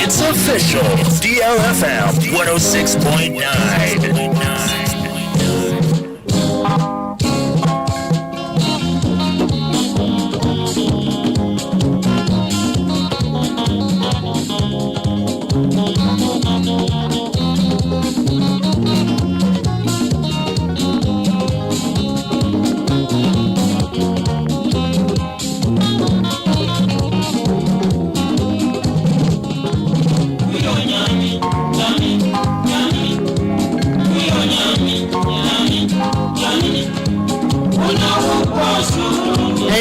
It's official. DLFM 106.9.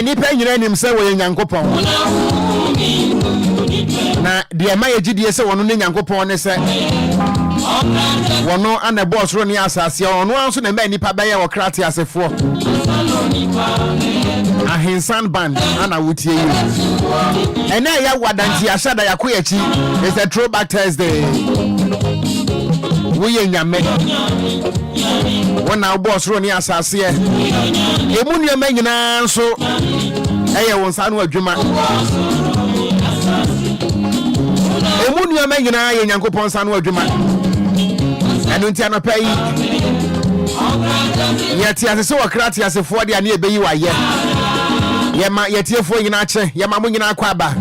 Nipa nyina nim se wo Nyankopon na de ma yegidie se wono ne Nyankopon ne se wono ana boss ro ne asase wono anso na ma nipa be ye wo krate asefo ahinsan band ana wotie yi ena ya wadanti ashada yakoyachi is a throwback Thursday we nyame wona boss ro ne asase emu ne ma nyina nso eye won sanu adwuma emu nua ma nyina ye Nyankopon sanu adwuma enu ntia no pai yeti asese wo krati asefo de ane ebeyi wa ye ma yetiefo nyina ache ye ma mo nyina akwa ba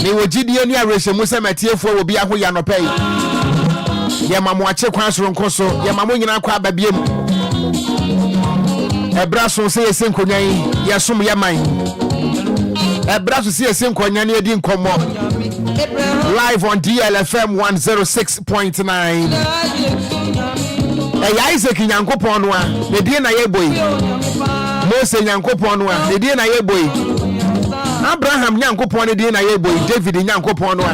ni wogidie ni arehemu se matiefo wo bia ho ya no pai ye ma mo ache kwan soro nkoso ye ma mo nyina akwa ba biem ebraso se yesen konyan yesum yaman ebraso se yesen konyan edi nkomo live on DLFM 106.9 Isaac Nyankopon no a ne die na yeboy Mose Nyankopon no a ne die na yeboy Abraham Nyankopon ne die na yeboy David Nyankopon no a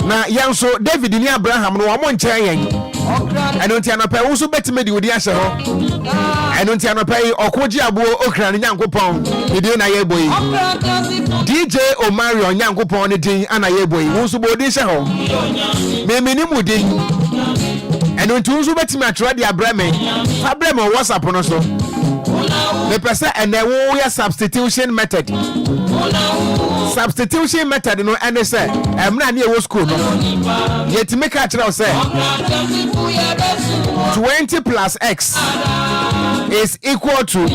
na yanso David ni Abraham no omo nkyerɛ yɛn ɛno ntia no pɛ wo so betime di odi ahyɛ hɔ ɛno ntia no pɛ Okogyeabour Ocran Nyankopon ne die na yeboy DJ Omarion Nyankopon ne din ana yeboy wo so bodi hyɛ hɔ memeni mu din ɛno ntia wo so betime atwerɛ de abrame abrame WhatsApp no so me pese ene wo ya substitution method no ene se emra na e wo school no yeti make a tell say 20 plus x is equal to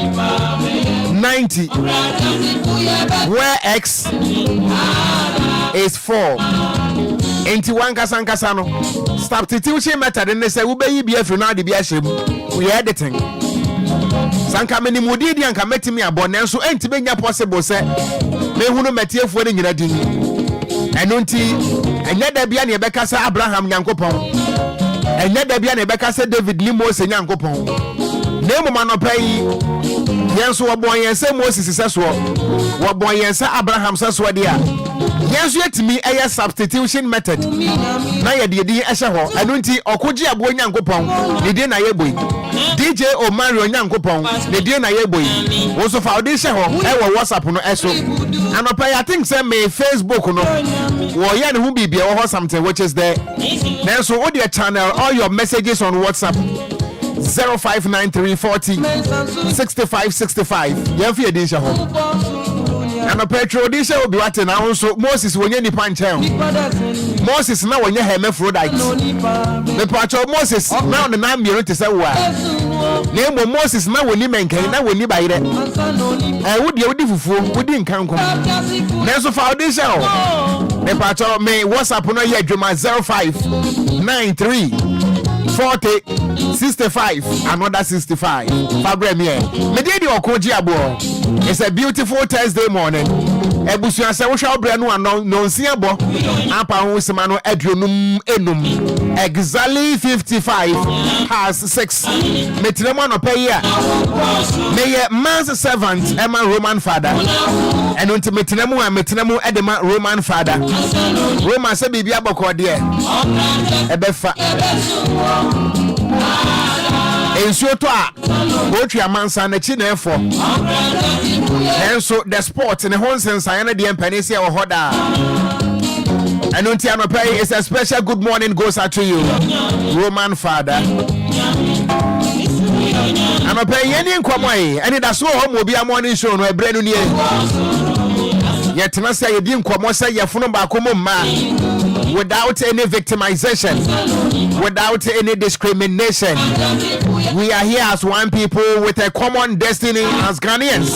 90, where x is 4. Enti wankasa no substitution method ne say we be bi afri na de bi ahye we editing sanka meni modidi anka metimi abone nso enti benya possible say me hunu metiefuo ne nyina din eno nti enya da bia ne bekasa Abraham Nyankopon enya da bia ne bekasa David ni Moses Nyankopon na mu manopai yenso wobon yense Moses seso wobon yense Abraham seso dia yenso yetimi eye substitution method na ye de din ehye ho eno nti Okogyeabour Nyankopon ne din na ye boy DJ Omari Nyankopon ne din na ye boy wo so foundation ho e wo WhatsApp no eso anopai I think say me Facebook no wo ye ne hu bibia wo something which is there then so audio channel all your messages on WhatsApp 0593406565 yɛmfi yɛdi nhyɛ hɔ ana petro di hyɛ obi wate na nso Moses wonye nipa nkyɛn Moses na wonye hermaphrodite mepacho Moses na on na mmienu te sɛ wo a na emo Moses na woni menkan na woni bayire wodi wodi fufuo wodi nkankom na nso fa odi hyɛ hɔ mepacho me WhatsApp no yɛ adwuma 05934065 another 65 fabre me dey Okogyeabour. It's a beautiful Thursday morning ebusuan se wo hwa obre no anon no nsia bo apa ho sema no adwonum enum exactly 55 has 6 metremo no pay a me man's servant Emma Roman father and unto metremo edema Roman father Roman se bibia boko de ebefa ensuo to a otwa mansa na chi na efo enso the sport ne honsensan na de empanisi e wo hoda anunti anopai is a special good morning goes out to you Roman father anopai yeni nkwamai Anidasoɔ Wɔhɔ Obia morning show no ebre no nie yetena say yedi nkwamo say yefuno ba komo ma without any victimization, without any discrimination. We are here as one people with a common destiny as Ghanaians.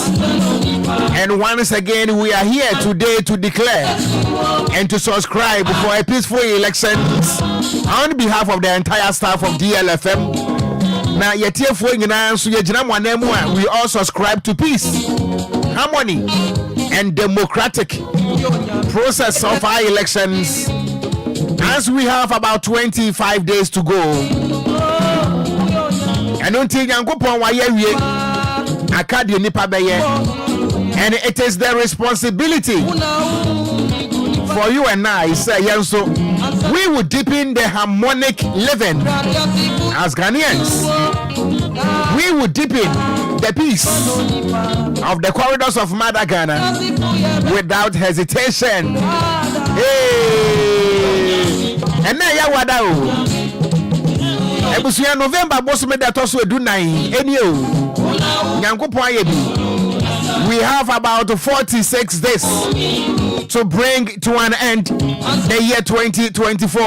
And once again, we are here today to declare and to subscribe for a peaceful elections on behalf of the entire staff of DLFM. Now, we all subscribe to peace, harmony, and democratic process of our elections. As we have about 25 days to go. And until Yankopon wa ye akadi nipa beye. And it is the responsibility for you and I say so we will deepen the harmonic living as Ghanaians. We will deepen the peace of the corridors of Mother Ghana without hesitation. And now ya wada o ebusuya November boss me that also do 9 enio Nyankopon ayebi. We have about 46 days to bring to an end the year 2024.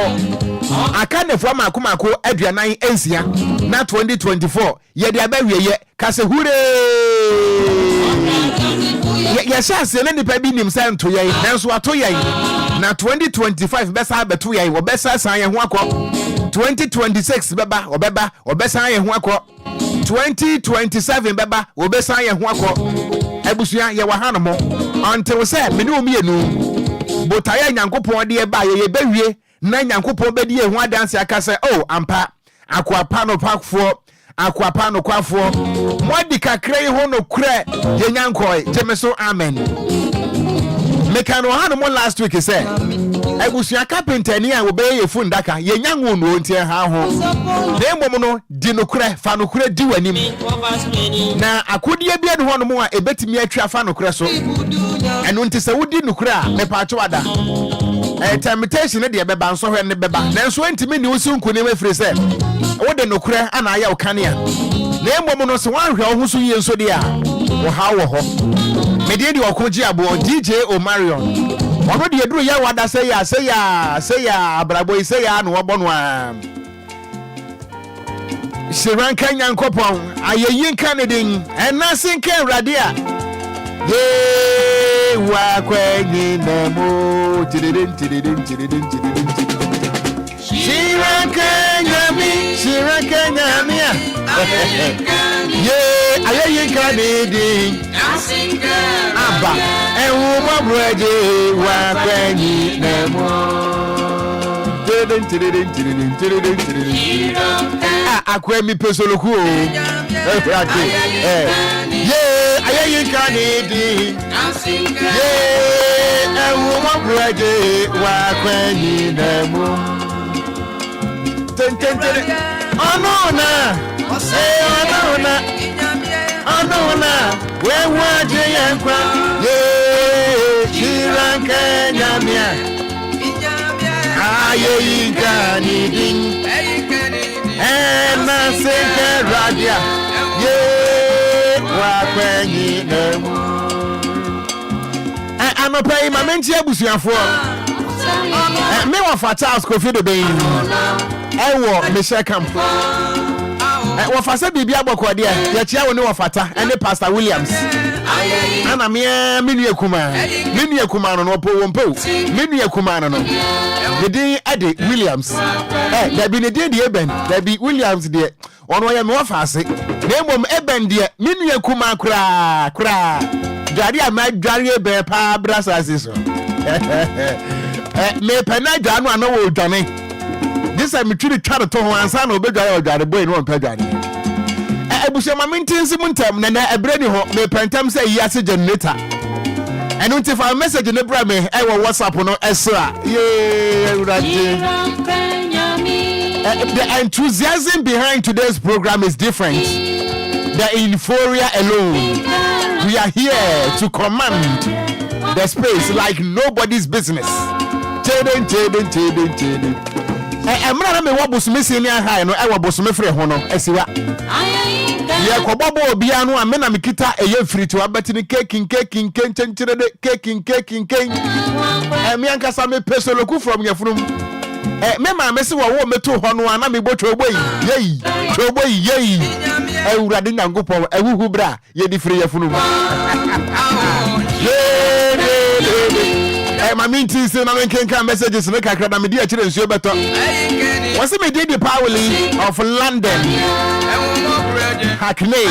Akane for makumako aduanan ensia na 2024 ye de abawie ye kase hure ye chance ne nipa bi nim say nto ye nanso ato ye na 2025 besa beto ye wo besa san ye ho akọ 2026 beba obesa ye ho akọ 2027 beba obesa ye ho akọ ebusuya ye wa hanomo until say me no mienu botaya Nyankopon de ba ye bewie na Nyankopon be de ho adanse aka say oh ampa akwapa no pakfo akwapa no kwafo modi kakra ho no kure ye Nyankoi jemeso amen. Mekano hanomo last week say ebusuya carpenter ni a wo be ye fundaka ye nyanwo no ntie ha ho na emom no di no kure fa no kure di wanim na akodie bia de ho no mo a ebetimi atwa fa no kure so eno nti se wodi no kure a me pa atwada temptation de beba nso hwe ne beba nanso ntimi ne usi nkuni mefiri se wo de no kure ana aya okane a na emom no se wan hwe ho so ye nso de a wo ha wo ho me de Okogyeabour DJ Omarion ono de eduru ya wada say ya abrabo say ya no obo no a Shiranka Yankopon, Ayeyin Canadin, and Nasin Ken Radia. Ye Wakwe Nemo, Shiranka Yamia. Ye Ayeyin Canadin, Abba, and Woman Ready Wakwe Nemo. Akwemi pesoloku ayeyin kanidi ewo brede wa kwani nemu onona wewa je yankwa chiranke nyamia ayeyin kanidi and I say, Radia, ye, Wakwenyi, I'm a pay my mention for me of a child's coffee the baby. I walk Michelle Camp. What I said, Bibia Bokodia, yet you know of Fata and the Pastor Williams. And I'm here, Minia Kuman, no po wompo, Minia Kumano. The day Eddie Williams. There be the day the Eben, there be Williams there. On why I'm off, I say. Name of Eben dear, Minia Kuma cra. Jadia might Jaria Bear Pa Brasas. Me Penai Dano, I know Johnny. This I'm truly trying to tell one son of Bedja or the boy in one pedani. I was a maintenance muntem, and a brainy hop, may pentam say yes, a generator. And if I message in the Brame, I will WhatsApp on Esra. The enthusiasm behind today's program is different. The euphoria alone. We are here to command the space like nobody's business. I'm not a wobbles missing your high, no, I was me free hono, Esiwa. Yeah, Obia, no, I'm Mikita, a year free to a betting cake, and me and Casame Pesoloku from your room. Memma, Messi, what me to Hono, and I'm about to away. Yea, I would not go for a woo bra, ye the free of room. My meetings and I can come messages and I can media children. So better. What's the media power of London? Hackney,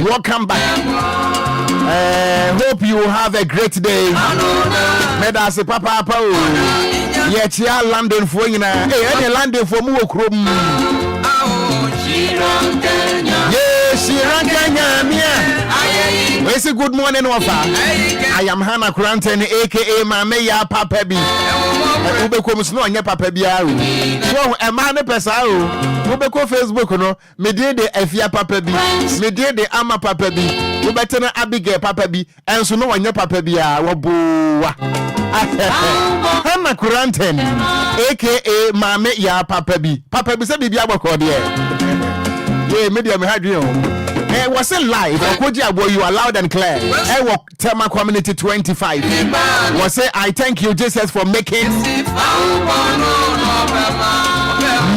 welcome back. Hope you have a great day. Medase Papa Pao. Yet, yeah, London for you now. Hey, London for Mukrum. Yes, we say good morning, Wafa. I am Hannah Cranton, aka Mameya Papa B. Ubeko Musno and Papa Biaru. So, a man pesao. Ubeko Facebook, no, me did the Efia Papa B, me did the Ama Papa B, Ubetana Abigail Papa B, and so no one Papa Bia, Wabu. Hannah Cranton, aka Mameya Papa B. Papa B said, Biabako, dear. Yeah, media me had you. Was it live? Okogyeabour, you are loud and clear. I walk Tema Community 25. Was it? I thank you, Jesus, for making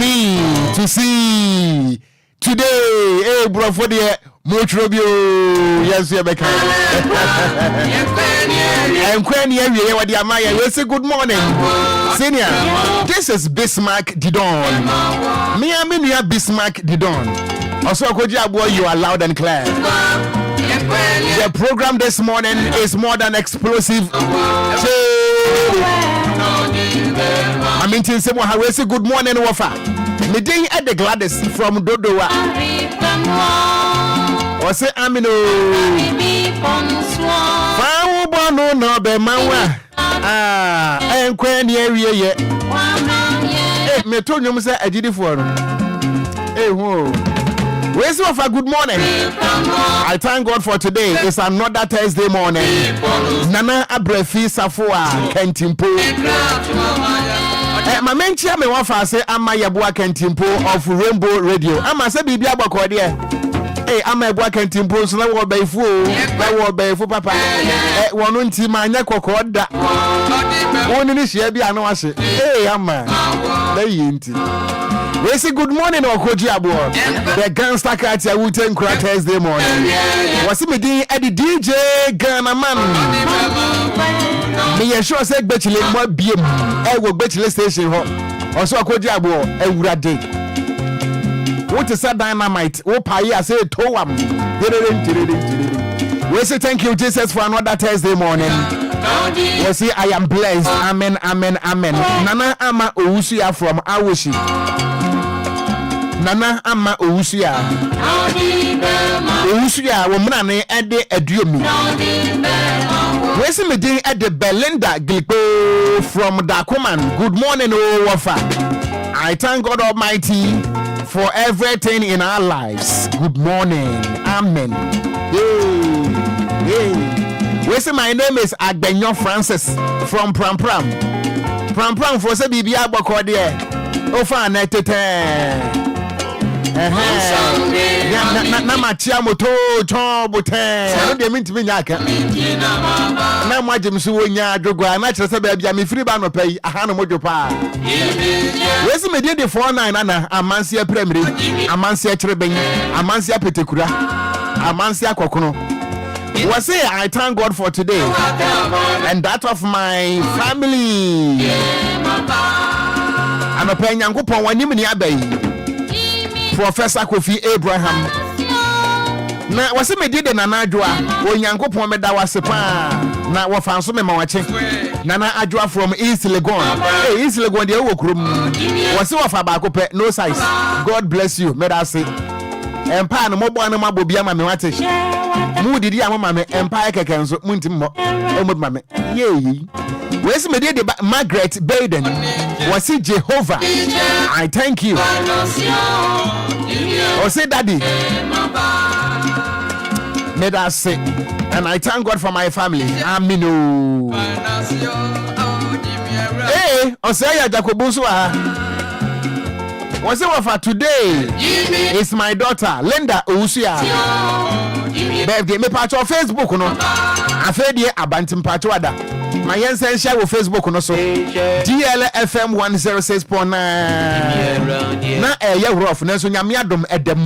me to see today. Hey, bro, for the Motrobio. Yes, you're back. We say good morning, Senior. This is Bismarck Didon. Me and Bismarck Didon. Also, Okogyeabour, you are loud and clear. The program this morning is more than explosive. I mean, to say, good morning, Wafa. Me day at the Gladys from Dodowa. Or say, Amino. Fawubano no be mawa. Enquiries yet. Hey, me told you, Mr. Ejidi for. Hey, whoa. Where's your good morning? I thank God for today. It's another Thursday morning. Nana Abrefi Safua Kentimpo. My main chairman wafa say Ama Yabua Kentimpo of Rainbow Radio. Ama say Bibia Bakodia. Hey, Ama Yabua Kentimpo so na wo be fu papa. Wonu nti ma anya kokoda. Wonu ni hia bia na wahye. Hey Ama. Na yinti. We say good morning, Okogyeabour. The gangster cat I will take Thursday morning. Was it me the DJ Ghana man? Me sure say betchile mo biem. I will betchile station ho. Also Okogyeabour ewurade. What is that dynamite? Oh, I say toam. We say thank you, Jesus, for another Thursday morning. We say I am blessed. Amen, amen, amen. Nana ama Ousia from Awoshi. Nana ama Ousia. Ousia, woman, and the Adriumi. We say me ding at the Belinda Glico from Dakuman. Good morning, oh Wafa. I thank God Almighty for everything in our lives. Good morning. Amen. Hey. We say my name is Agbenyo Francis from Pram Pram. Pram Pram for say Bibia Bokode. Ofa netete. Na machia moto chobute. No dey mean to me nyaka. Na mwagem so wonya adwogwa na kire say ba bia me free ba no pay aha no modwo pa. We say me dey 49 na amansia premiere, amansia kireben, amansia petekura, amansia kokono. We say I thank God for today and that of my family. I'm a penyankopon wanim ni abai. Professor Kofi Abraham. Na wase me di de nana adwoa onyankopon me da wase pa na wo fanso me mawache nana adwoa from East Legon. Hey, East Legon de wo krom wase wo fa ba ko pe no size. God bless you. Me da say empa no mobo no mabobia ma me wate mu didi amama me empa keke nso muntim mo omodma me yey wese me de Margaret Baden wase Jehovah I thank you. O say daddy me da say and I thank God for my family. Amino. Hey, o say ya Jacobu so what's it for today? It's my daughter Linda Ousia. Birthday me patch on Facebook no. Afedi abantim patch wada. My yensen share with Facebook no so. DLFM 106.9. Na ya rough na so nyame adom edem.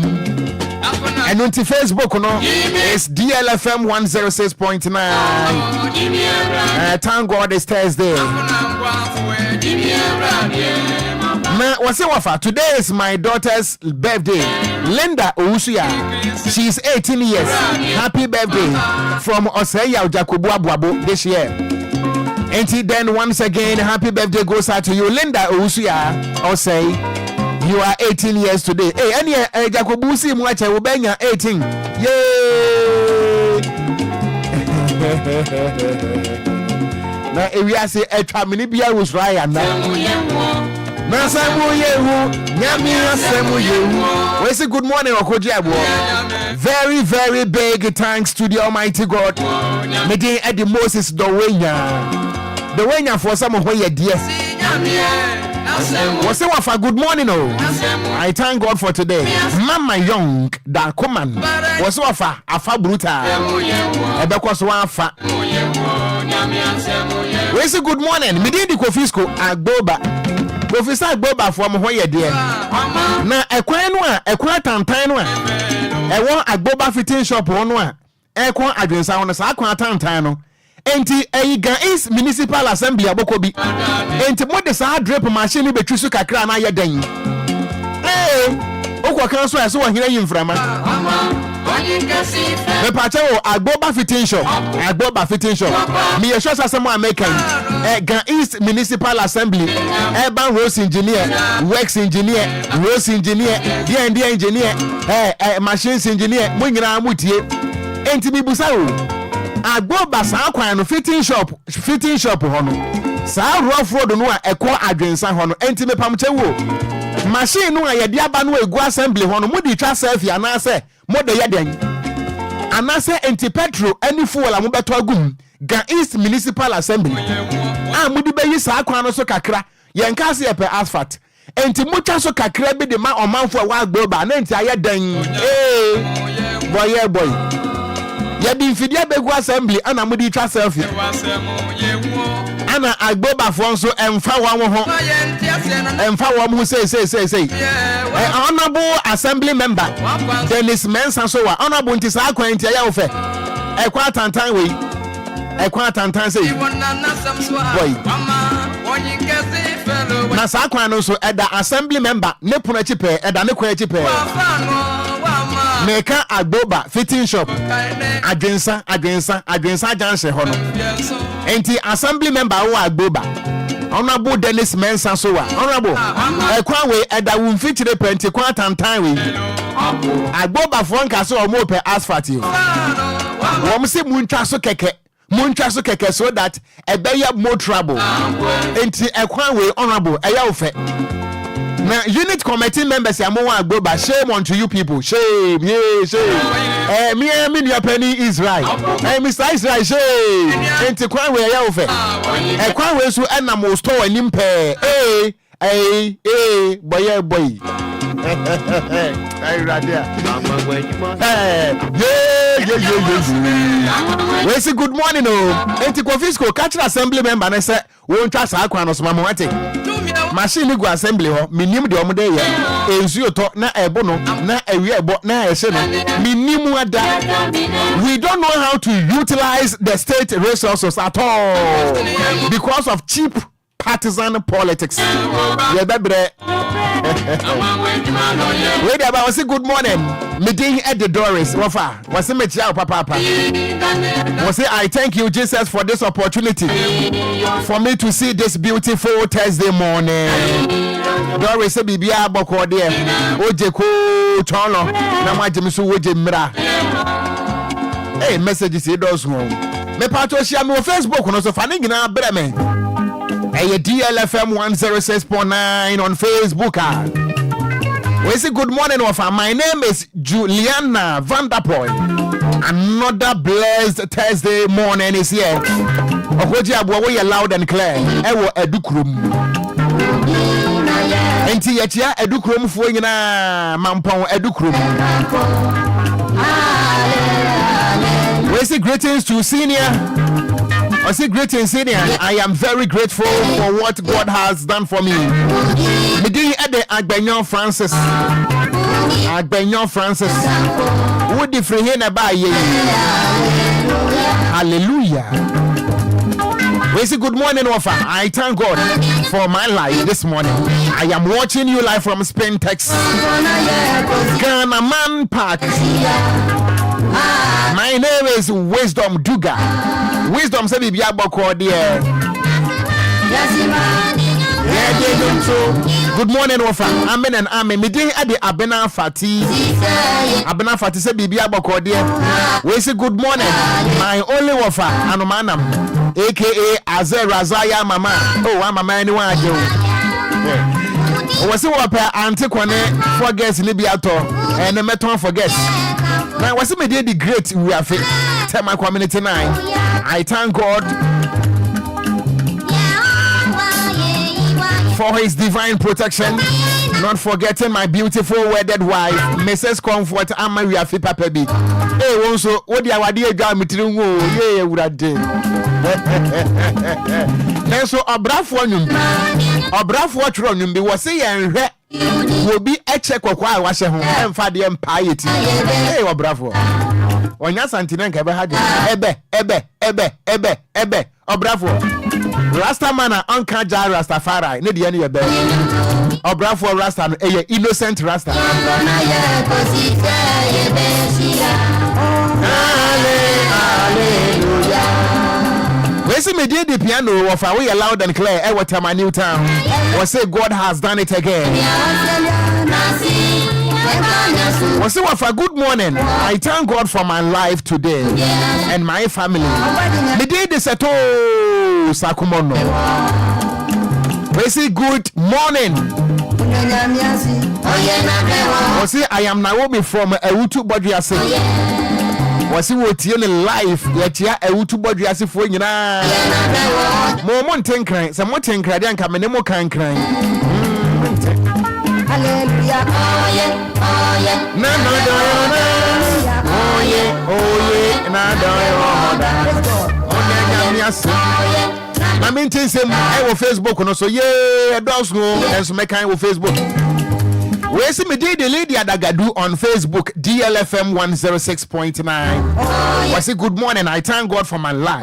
And on Facebook no it's DLFM 106.9. Thank God it's Thursday. Today is my daughter's birthday. Linda Ousia. She's 18 years. Happy birthday from Oseya Jacobuabuabo this year. And then once again, happy birthday goes out to you, Linda Ousia. Osei, you are 18 years today. Hey, any Jacobusi Mwacha Ubenya 18. Yay! Now, if we are saying a Traminibia was right now. We say good morning, Okogyeabour. Very, very big thanks to the Almighty God. Meeting at the Moses the Wenya for some of your dear. Was say what for good morning, oh. I thank God for today. Mama Young, da Kuman. Was what for Afa Bruta. Ebekos Wafa. We say good morning. Meeting the Kofisco Agboba. Professor Boba from where dear. Na ekwan no a ekwan tantan no a ewo Agboba fitting shop no a ekwan adwensa ho no sa akwan tantan no enti Ghanaian municipal assembly abokobi enti mo de sa drip machine betwi su kakra na ye dan okwa so eso wo hira yimframa me pacha wo Agboba fitting shop me ye sure say mo American Ghanaian municipal assembly urban roads engineer works engineer roads engineer D&D engineer machines engineer mo nyina mutie enti bi busa wo Agboba sa akwan no fitting shop ho no sa rough road no a ekọ adwensa ho no enti me pamche wo machine no a ye de aba no egu assembly ho no mo di twa selfie anase mo de ye den anase enti petrol any fuel am beto agum Ghanaian municipal assembly mo di be yi sa akwan no so kakra ye nka se ye pe asphalt enti mo twa so kakra bi de ma omanfo wa Agboba na enti aye den boy ya di mfidie begu assembly ana mo di twa selfie ana agboba fo nso emfa wo ho emfa wo ho say honorable assembly member Dennis Mensa so wa honorable ntisa akwanti ya wo fe ekwa tantan we ekwa tantan say boy na sa akwan no so eda assembly member ne pono achi pe eda ne kwa achi pe meka agboba fitting shop adwensa ajanse ho no enti assembly member wo agboba honorable Dennis Mensa so wa honorable ekwa we eda wo mfitire penti kwa tantan we agboba fo nka so o mo pe asphalt yo wo mo se muntwa so keke so that ebeya more trouble enti ekwa we honorable eya wo fe na unit committee members amowa agboba shame unto you people shame me your penny Israel Mr. Israel shame enti kwa we eya wo fe ekwa we so na mo store anim pe boy ay radia we say good morning enti Kofisco catch assembly member na say won twa sa akwan no so mama wate machine go assembly ho minim de omo de ye enzu to na ebo no na awie ebo na ehye no minim ada. We don't know how to utilize the state resources at all because of cheap partisan politics. Yeah, bebre. Wait about was good morning. Meeting at the Doris. Wafa. Was it Mechia Papa? Was it I thank you, Jesus, for this opportunity for me to see this beautiful Thursday morning. Doris Bibia Boko dear. Ojeko Chono. Namajimisu Wojimra. Hey, messages it does home. Me pato share me on Facebook no so fani gina breme. Hey, DLFM 106.9 on Facebook. We say good morning, Wafa. My name is Juliana Vanderpool. Another blessed Thursday morning is here. Okogyeabour Ocran loud and clear. Ewo edukrum. Enti yachia edukrum fo nyina mampon edukrum. We say greetings to senior. I say greetings, senior. I am very grateful for what God has done for me. Midi Ede Agbenyon Francis. Who the free here na ye? Hallelujah. We say good morning, Wafa. I thank God for my life this morning. I am watching you live from Spain, Texas. Ghanaian Park. My name is Wisdom Duga. Wisdom say bibia boko there. Good morning, Wafa. Amen and amen. Me dey at the Abena Fati say bibia boko there. We say good morning. My only Wafa Anumanam, aka Azer Razaya Mama. Oh, I'm mama anyone ajo. Was it what auntie Kwane forgets Libiato and the meton forgets. Now was it me the great we have tell my community 9. I thank God for his divine protection, not forgetting my beautiful wedded wife, Mrs. Comfort and Maria Fipa Pebi. Hey, also, what the idea got me to do? Yeah, would I do? Then so a brave one, be was saying, will be a check of why I was a home and for the piety. Hey, what bravo. When you're Santinanka ever had ebe, oh bravo. Rasta mana Uncle Jar Rastafari, need the end of bed. Oh bravo, Rasta, a innocent Rasta. We see me did the piano of our way loud and clear. Every time my new town was say God has done it again. Was say for good morning. I thank God for my life today and my family. Me did this at all Sakumono. We say good morning. Was say I am Naomi from Ewutu Bodriase. Was he would tell life yet ya Ewutu Bodriase for you na. Momon tenkran, some more tenkran and come no can cry. Hallelujah. Oh yeah. Na I mean, things I will Facebook no so yeah, does no and so make I will Facebook. Where's me the lady Adagadu on Facebook DLFM 106.9. I say good morning. I thank God for my life.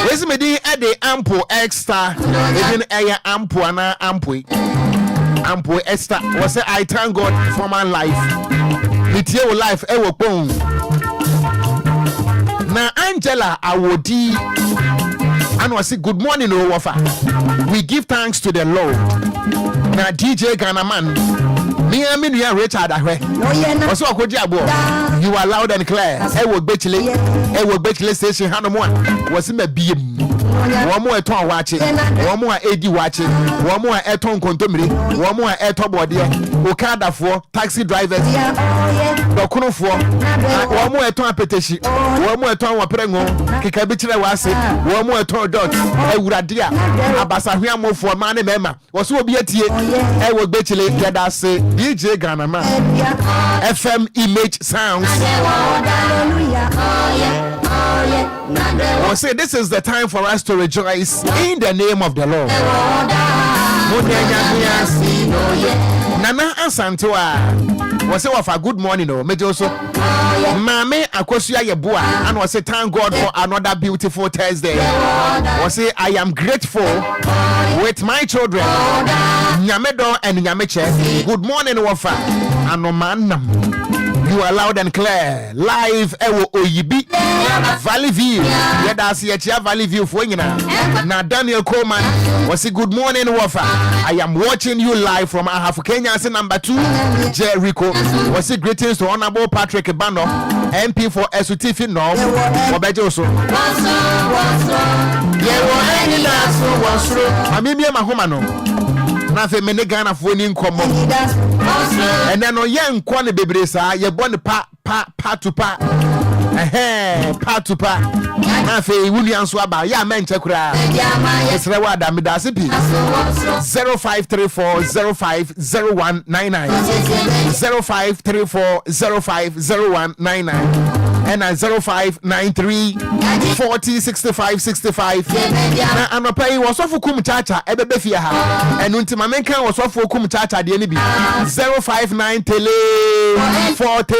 Where's me the ample extra even air ample and ample extra. Was say I thank God for my life. It's your life ever boom. Now Angela Awodi and was say good morning Owafa. We give thanks to the Lord. Now DJ Ghanaman me and me Richard Ahwe. Also Okogyeabour, you are loud and clear. I will Bechley station Hanomwa was in a beam. One more ton watching, one more AD watching, one more Eton Contomri, one more Eton body, Okada for taxi drivers, Dokuno for one more Eton petition, one more Eton Wapengo, Kikabichira Wasi, one more Eton dot, Uradia, Abasahiamo for Mane Mema, was so be a tea, I will Bechley get us say DJ Ghanaman FM image sounds. We'll say this is the time for us to rejoice in the name of the Lord. Nana Asantua was say a good morning, no, Mejoso. Mame Akosia Yebua, and was say thank God for another beautiful Thursday. Was say I am grateful with my children, Nyamedo and Nyameche. Good morning, Wafa, and Omanam. You are loud and clear. Live Ewo Oyibi Valley View. Yeda see Valley View for now Daniel Coleman was a good morning Wafa. I am watching you live from Ahafo Kenya. Number 2 Jericho was a greetings to Honorable Patrick Bano MP for SUTF North Obejoso. Amimi Mahomano Nafe Menegana for Ninkomo. And then no young Kwane Bebresa, ye born pa to pa. Nafe William Swaba, ya men chekura. It's Rewada Midasipi 0534050199 0534050199 and 0593 406565. Na anopai was of Kumchacha ebebefia ha and untima menka was of Kumchacha de nibi 059 tele 40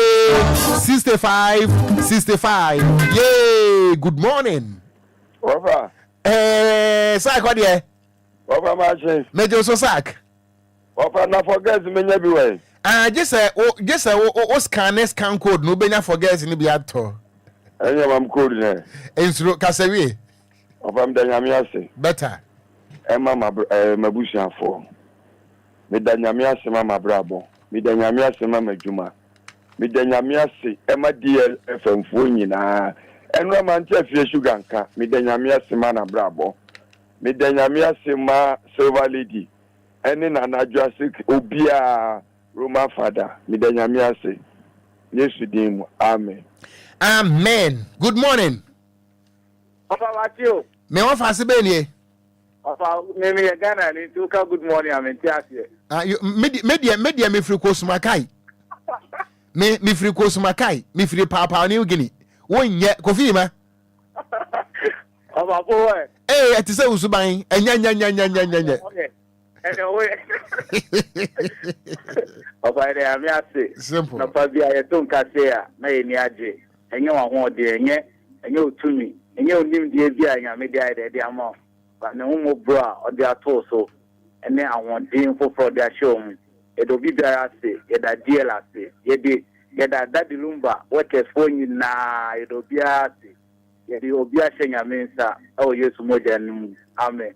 65. Yay, good morning. Wafa. Sack what ye? Wafa machine. Mejo so sack. Wafa na forget me everywhere. Just say scan code no benya forget ni bi ato. Enya mam code ne. Ensuro kasewe. Wafa mda nyame ase. Better. Emma mabusiafo. Me da nyame ase mama brabo. Me da nyame ase mama djuma. Me da nyame ase Emma DLFM fo nyina. Enwa man tie fie sugar nka. Me da nyame ase mana brabo. Me da nyame ase ma silver lady. Ene na Anidasoɔ Obia Roman Father, Midanyami ase. Yesu dim. Amen. Amen. Good morning. Papa Matthew. Me wa fase be ni. Papa me Ghana ni tuka good morning am ntiase. Media me free Kosumakai. Me free Kosumakai, me free Papa New Guinea. Wonye Kofi ma. Papa boy. Eh, ati se usuban. Enya. Papa ere am ase. Simple. Na pa bia ye ton kase a na ye ni age. Enye wa ho de enye otumi. Enye onim de bia nya me dia de ama. Ba ne ho bro a o de ato so. Ene awon din foforo de show mu. E do bi bia ase, ye da DL ase. Ye da daddy Lumba workers for nyina ye do bia ase. Ye di Obia shenya mensa o Yesu moja nimu. Amen.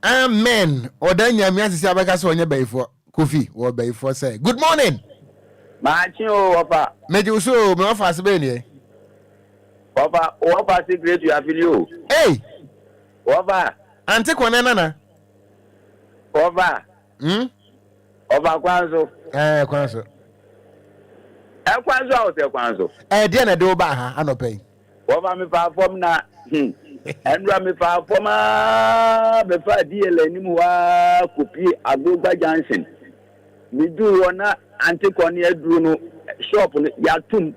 Amen. Odanya mi asisi abaka so onye bayifo. Kofi wo bayifo say. Good morning. Machi o papa. Meji uso me ofa asebe ni. Papa, o papa say great you feel you. Hey. Papa. Ante kone nana. Papa. Papa kwanzo. Kwanzo. Kwanzo o se kwanzo. De na de oba ha anopai. Papa me perform na Andra me perform be fa DL animu wa kopi Agogba Johnson. Me do wona ante kone aduru no shop ya tum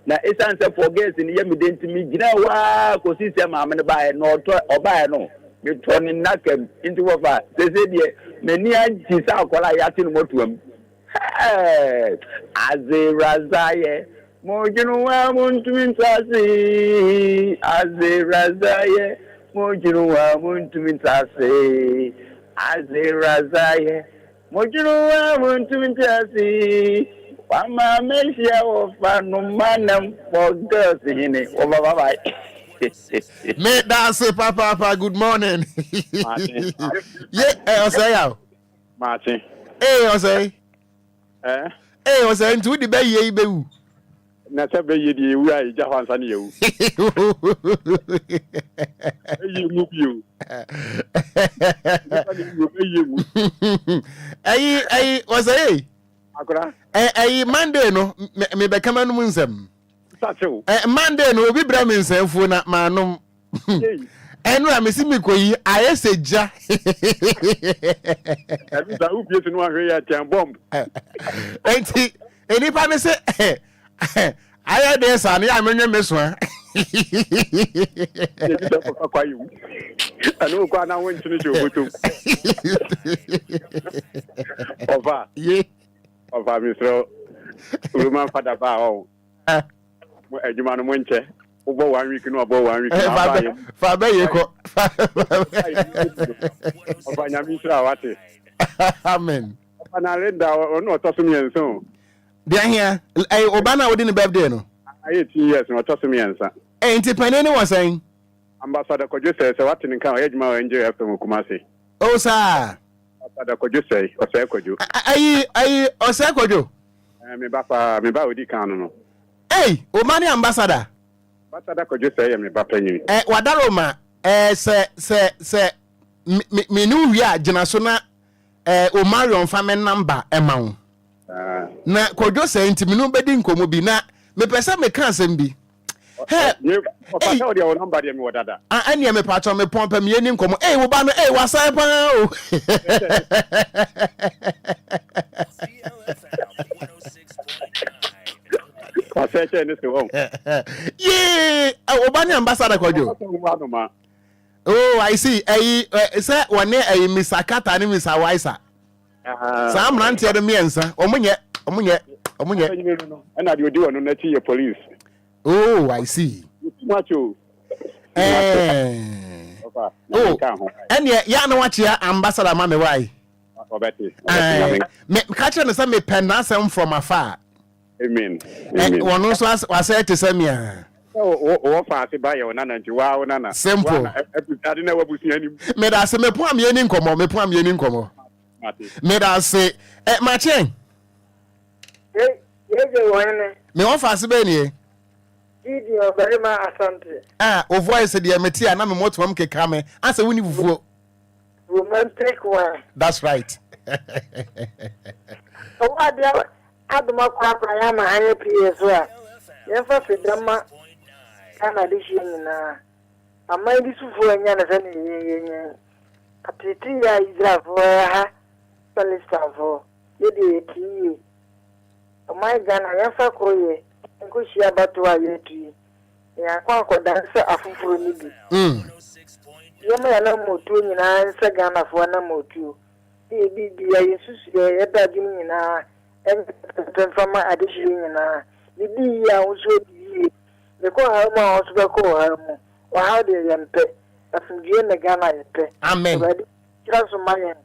na essence for girls in the mident me gina wa ko system am ne ba no oba no me turn nakam into wafa say dey many anti sa akola ya tin motuam azirazaye mojinu wa muntumintasi azirazaye mojinu wa muntumintasi azirazaye mojinu wa muntumintasi Wama Mesia of Numanam for girls in it. Oh, bye. Me that's papa, good morning. Yeah, I say how. Martin. Hey, I say. Eh? Hey, I say into the bay ye be. Na sabe ye di wu ai ja hwan san ye wu. Ye mu bio. Ay, was say. Akora. Monday no me be kama no nsem. Sacho. Monday no obi bra me nsemfo na manom. Enu a me si me koyi ayeseja. Abi da u bietu no ahwe ya tian bomb. Enti enipa ne se aya de sa ne ya menwe me so a. Ye bi da ko kwa yu. Anu ko na won tunu jo botum. Ova. Ye. Ova misro. Uruma fada ba o. Mo ejuma no mo nche. Ubo 1 week no abo 1 week na ba ye. Fa be ye ko. Ova nya misra wate. Amen. Ova na renda ono otosum yenso. Dia here ay obana wodi ne birthday no. Aye 2 years no otosum yensa. Enti panene was saying Ambassador Kojo say what in kan ejuma o NJFM Kumasi. oh sir. Ambassador Kojo say o say Kojo. Ay o say Kojo. Me ba odi kan no. Hey, o mani ambassador. Ambassador Kojo say me ba panyin. Wadaroma se me nu wi a gina so na o Marion family number emawo. Na Kojo say ntimi no bedi nkomo bi na me pese me kan asem bi. Hey, o pa o dia number dia me wadada. Ania me pa cho me pompa me ni nkomo. Wo ba no wasai pa o. Passeche ni so. Yeah, Obani ambassador Kojo. Oh, I see. Say one misakata ni misawaisa. Sam rantie de miensa. Omunye. Na de odi wonu na chi ye police. Oh, I see. Macho. Oh, and ya no watch ya ambassador mame why? Obeti. Me catch na say me penasem from afar. Amen. One also was said to say me. O fa se ba ye ona na nti wa ona na. Simple. Ade na wabusi ani. Me da se me po am ye ni nkomo. Me da se ma chen. Ye wone. Me won fa se be ni. Didi o very ma asante. O voice de meti na me moto am keka me. Asa woni fufuo. Romantic one. That's right. So what dia aduma kwa ya ma anye PS wa. Ye fa fidama kana dishi na. Ama ndi sufu anya na sane ye. Atiti ya izafo ha. Palestafo. Ye de ti. Ama gana ya fa koye. Nkushi abatu wa yetu. Ya kwa dansa afufuru ni bi. Yema ya na motu nyina nsa gana fo na motu. Bi ya Yesusu ya dadi nyina. Fama adishi nyina. Bibi ya uso bi. Beko ha ma oso beko ha mu. Wa ha de yempe. Afungie na gana yepe. Amen. Kira so mayen.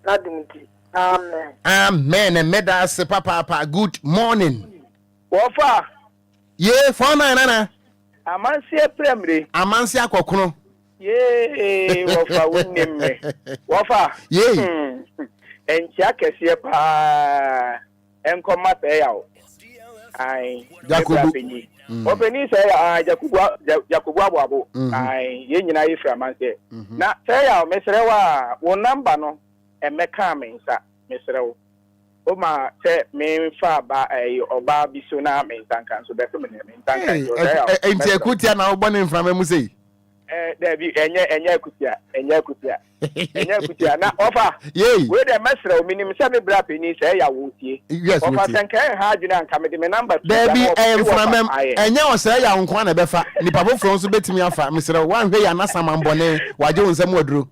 Na dimti. Amen. Amen. And medas papa good morning. Wofa. Ye for na. Amansi premre. Amansi akokono. Ye wofa wonim me. Wofa. Ye. Encha kese pa. Enkoma pe yawo. Ai. Jacob. Openi say Jacob Abo. Ai ye nyina ye fra manse. Na say yawo mesere wa wo number no emeka me nsa mesere o ma se me fa ba oba biso na me ntanka so be me ntanka so say yawo. Enti ekutia na ogbo ne mframa mu sei. Debbie, enya kutia. Na offer. Yay. We the mesra minimum 7 bra penny say ya wotie. Yes, offer tanka ha dwena anka me my number. Debbie, from enya o say ya nkwa na befa. Nipa bofro nso betimi afa. Mesra wan hwe ya na samambone waje nsam waduro.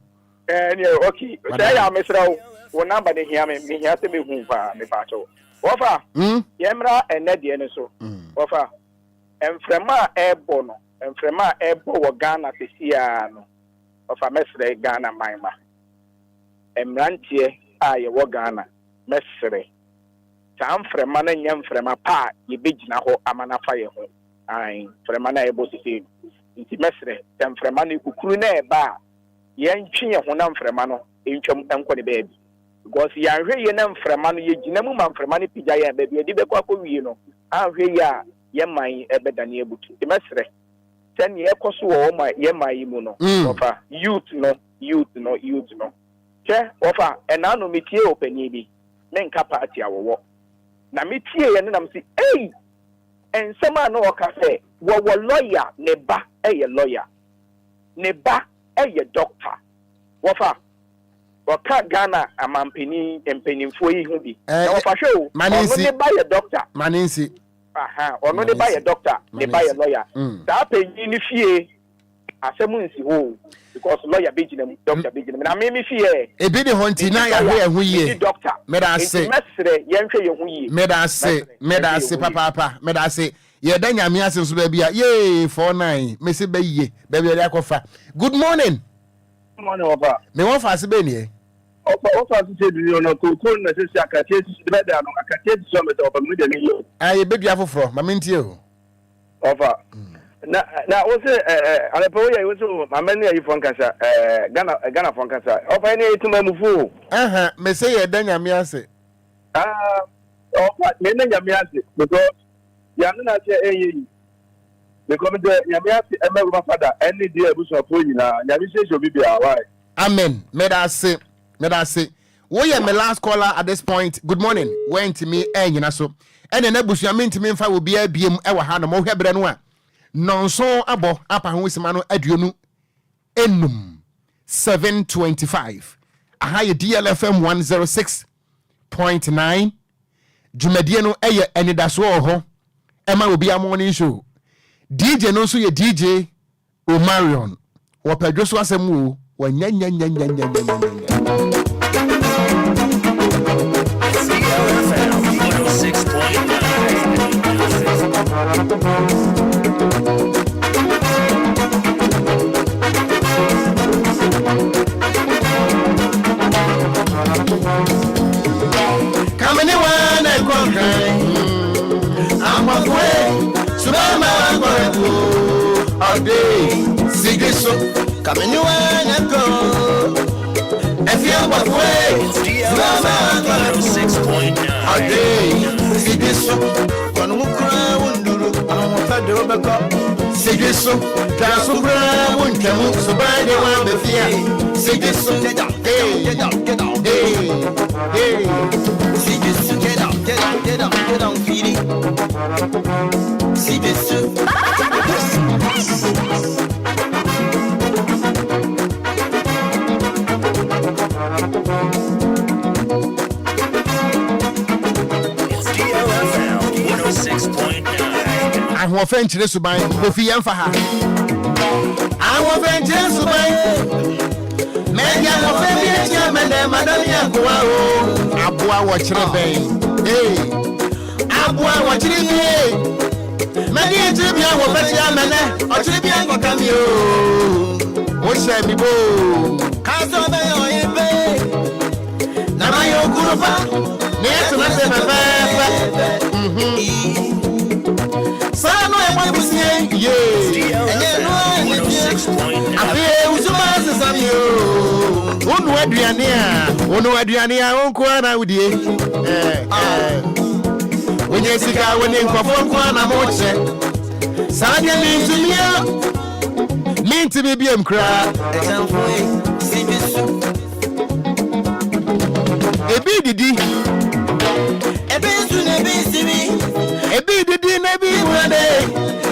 Okay. Say ya mesra wo number de hia me hia se me hu fa me pa cho. Offer. Yemra enede ne so. Offer. Enfrema ebo no. Enfrema ebo wo Ghana pesia no. Offer mesre Ghana maima. Emrantie a ye wo Ghana mesre. Ta enfrema na nyam frema pa ye begina ho amana fa ye ho. Ai frema na ebo sisi. Nti mesre enfrema na kukuru na eba ye ntwe ye ho na enfrema no entwam enko ne baabi. Because ya hwe ye na enfrema no ye gina mu ma enfrema no pija ye baabi edi bekwa ko wie no. Ahwe ya ye man ebedane ebutu. Nti mesre ten ye koso wo ma ye mai mu no ofa youth no che ofa ena no metie opani bi me nka party awo na metie ye ne nam si ensema no oka se wo lawyer ne ba eye lawyer ne ba eye doctor wofa oka Ghana amampani empanimfo yi hu bi na ofa hwe o ne ba ye doctor maninsi ono ne ba ye doctor ne ba ye lawyer da penyi ni fie asemu nsi ho because lawyer be gina doctor be gina na me fie e bi de honti na ya hwe hu yie doctor meda se mesre ye nhwe ye hu yie meda se papa meda se ye da nyame ase so ba bia ye 49 me se ba yie ba bia ya kofa good morning Papa me won fa se be ne Ofa to say do no ko na se akate be da no akate so me to me de ni aye be bia foforo ma mentie o Ofa na wo se alepo ye wo so mama ne ayi fon kasa Ghana fon kasa ofa ne etuma mufu me se ye da nyame ase ofa me na nyame ase because ya na se eyi because me nyame ase e me go father any day abuso apo nyina nyame se obi bia why amen meda se we are my last caller at this point. Good morning. Went to me nyina so. Ene na busu amenti me mfa wo bia biem e wa ha no mo hwebre no a. Nonso abo apa ho sima no aduonu enum 725. Aha ye DLFM 106.9. Jumadie no eye Anidasoɔ Wɔhɔ. Ema obi amoni show. DJ no so ye DJ Omarion. Wo pedwo so asemu o. Coming one and conquering. I'm halfway. Subama all day. Sigiso. Coming one and go. If you're halfway. Subama 6.9 all day. Sigiso. One who cry won't do. I'm a father of a cop. Sigiso. Casubra won't come. So by the one the fear. Sigiso. Get out. Hey. See this, get out, feeding. See this. DLFM 106.9. I want to subai Kofi Yamfa ha. I want to subai. Media no family madam Yakuwa. Abua watchre ben. Abua watchre me. Media tribia wo betia mene. O tribia ko kamio. O she mi bo. Kaso be oyibe. Na ma yo kurufa. Ne to na se bebe. Sano e mo busie. Enye no ni. Afi uzuma se samio. Onu aduane a onko na wudie onye sika woni nkofo nko na mo che saade minti bi biem kra ebi didi na bi wade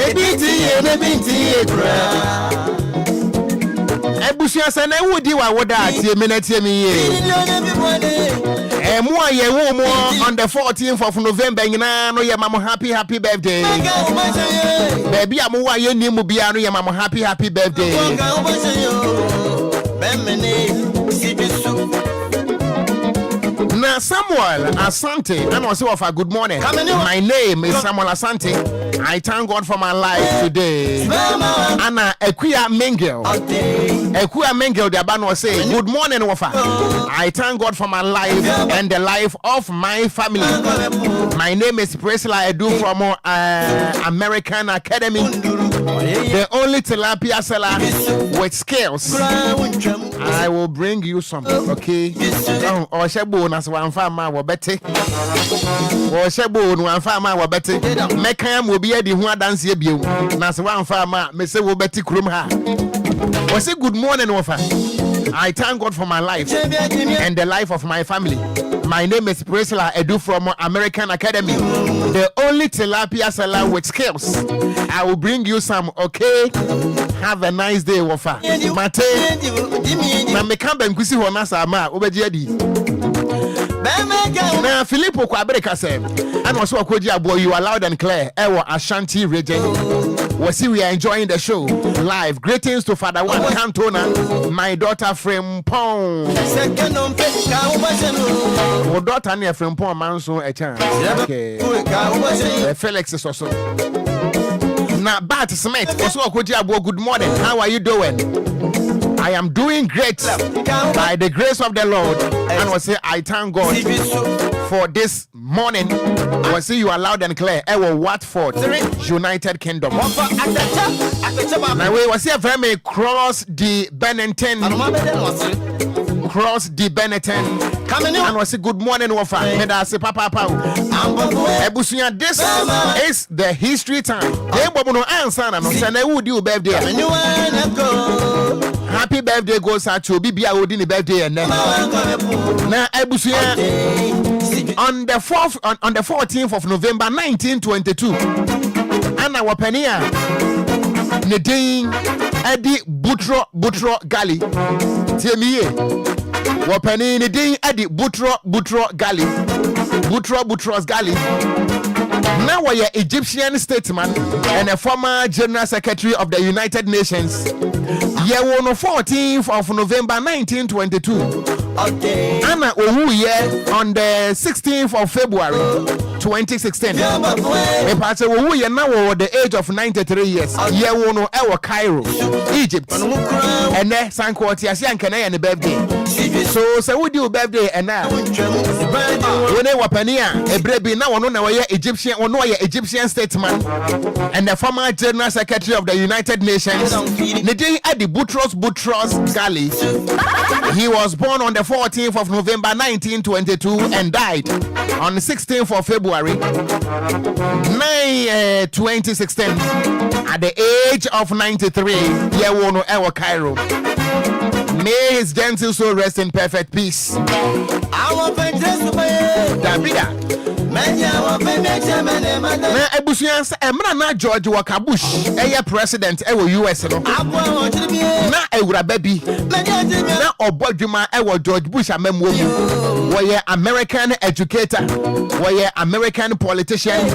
ebi ti ye kra Ebusia say na wudi wa woda tie me na tie me ye. Mo aye wo mo on the 14th of November nyina no ye mama happy birthday. Baby am wo aye ni mu bia no ye mama happy birthday. Na Samuel Asante, and also of a good morning. My name is Samuel Asante. I thank God for my life today. Anna Ekuya Mengel. Ekuya Mengel, the Abano say, good morning, Wafa. I thank God for my life and the life of my family. My name is Priscilla Edu from American Academy. The only tilapia seller with skills. I will bring you some, okay? Or Shabu, as one farmer, or Betty. Or Shabu, one farmer, or Betty. Mekam will be a one dance here. Nas one farmer, Mr. Wobeti Krumha. Was it good morning, Wafa? I thank God for my life and the life of my family. My name is Priscilla Edu from American Academy. The only tilapia seller with skills. I will bring you some, okay? Have a nice day, Wafa. Mate, na mekamba nkusi honasa ama obejedi. Na Filippo Kwabreka said, and also Okogyeabour, you are loud and clear. Ewa Ashanti region. We are enjoying the show live. Greetings to Father One Cantona, my daughter Frimpong. Your daughter near Frimpong Manso a chance. Okay. Felix is also. Now, Bart Smith, also Okogyeabour, good morning. How are you doing? I am doing great by the grace of the Lord. And we say, I thank God for this morning. We see you are loud and clear. Ewa Watford, United Kingdom. Now we will see a very cross the Benetton. Cross the Benetton. And we say good morning, Wafa. This is the history time. Happy birthday goes out to Obia Odini birthday and then now Ebusuya on the 14th of November 1922 Anna Wapenia Nedin Eddie Butro Gali Tiemiye Wapeni Nedin Eddie Butro Gali Butros Gali. Now we are Egyptian statesman and a former General Secretary of the United Nations. Year 14th of November 1922. Anna Owuye on the 16th of February 2016. Epache Owuye now at the age of 93 years. Year one Ewa Cairo, Egypt. And then Sankwati Asian Ghanaian birthday. So we do birthday and now. When they were Pania, a baby now on Egyptian or no Egyptian statesman and the former General Secretary of the United Nations. Nedin Adi Butros Gali. He was born on the 14th of November 1922 and died on the 16th of February 2016 at the age of 93. Yewono Ewa Cairo. May his gentle soul rest in perfect peace. Davida. Na Ebusuya Emra na George Walker Bush, president US no. Na Ewura baby. Na Obodwuma George Bush amemwo mu. Woye American educator. Woye American politician.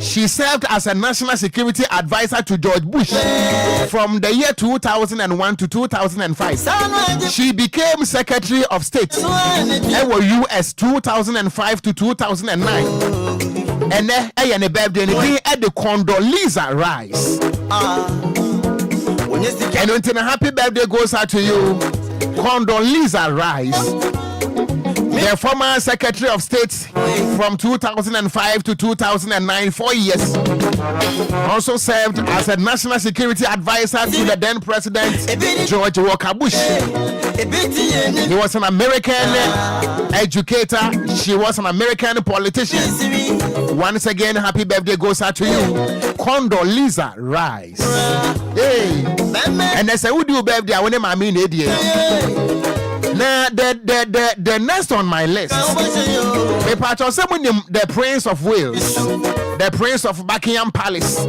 She served as a national security advisor to George Bush from the year 2001 to 2005. She became Secretary of State US 2005 to 2009. And then a birthday at the Condoleezza Rice. And until a happy birthday goes out to you, Condoleezza Rice, the former Secretary of State from 2005 to 2009, 4 years. Also served as a national security advisor to the then President George Walker Bush. He was an American educator. She was an American politician. Once again, happy birthday goes out to you, Condoleezza Rice. Hey, and as I would do birthday, I want to mean it. Now, the next on my list, the Prince of Wales. the Prince of Buckingham Palace,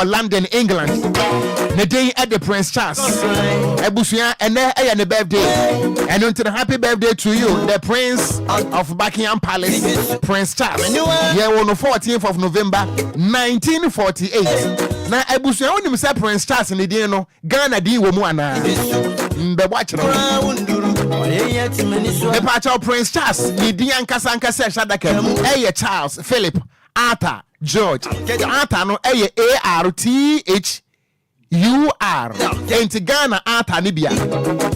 London, England. The day at the Prince Charles, Ebusia, and the birthday. And until the happy birthday to you, the Prince of Buckingham Palace, Prince Charles. Yeah, on the 14th of November, 1948. Now, Ebusia, when you say Prince Charles in the day, no, Ghana di womuana. The watch the part of Prince Charles, the Dian Kasanka Shadaka, Charles, Philip, Arthur, George, Arthur, no, ARTHUR, and Ghana, Arthur Nibia,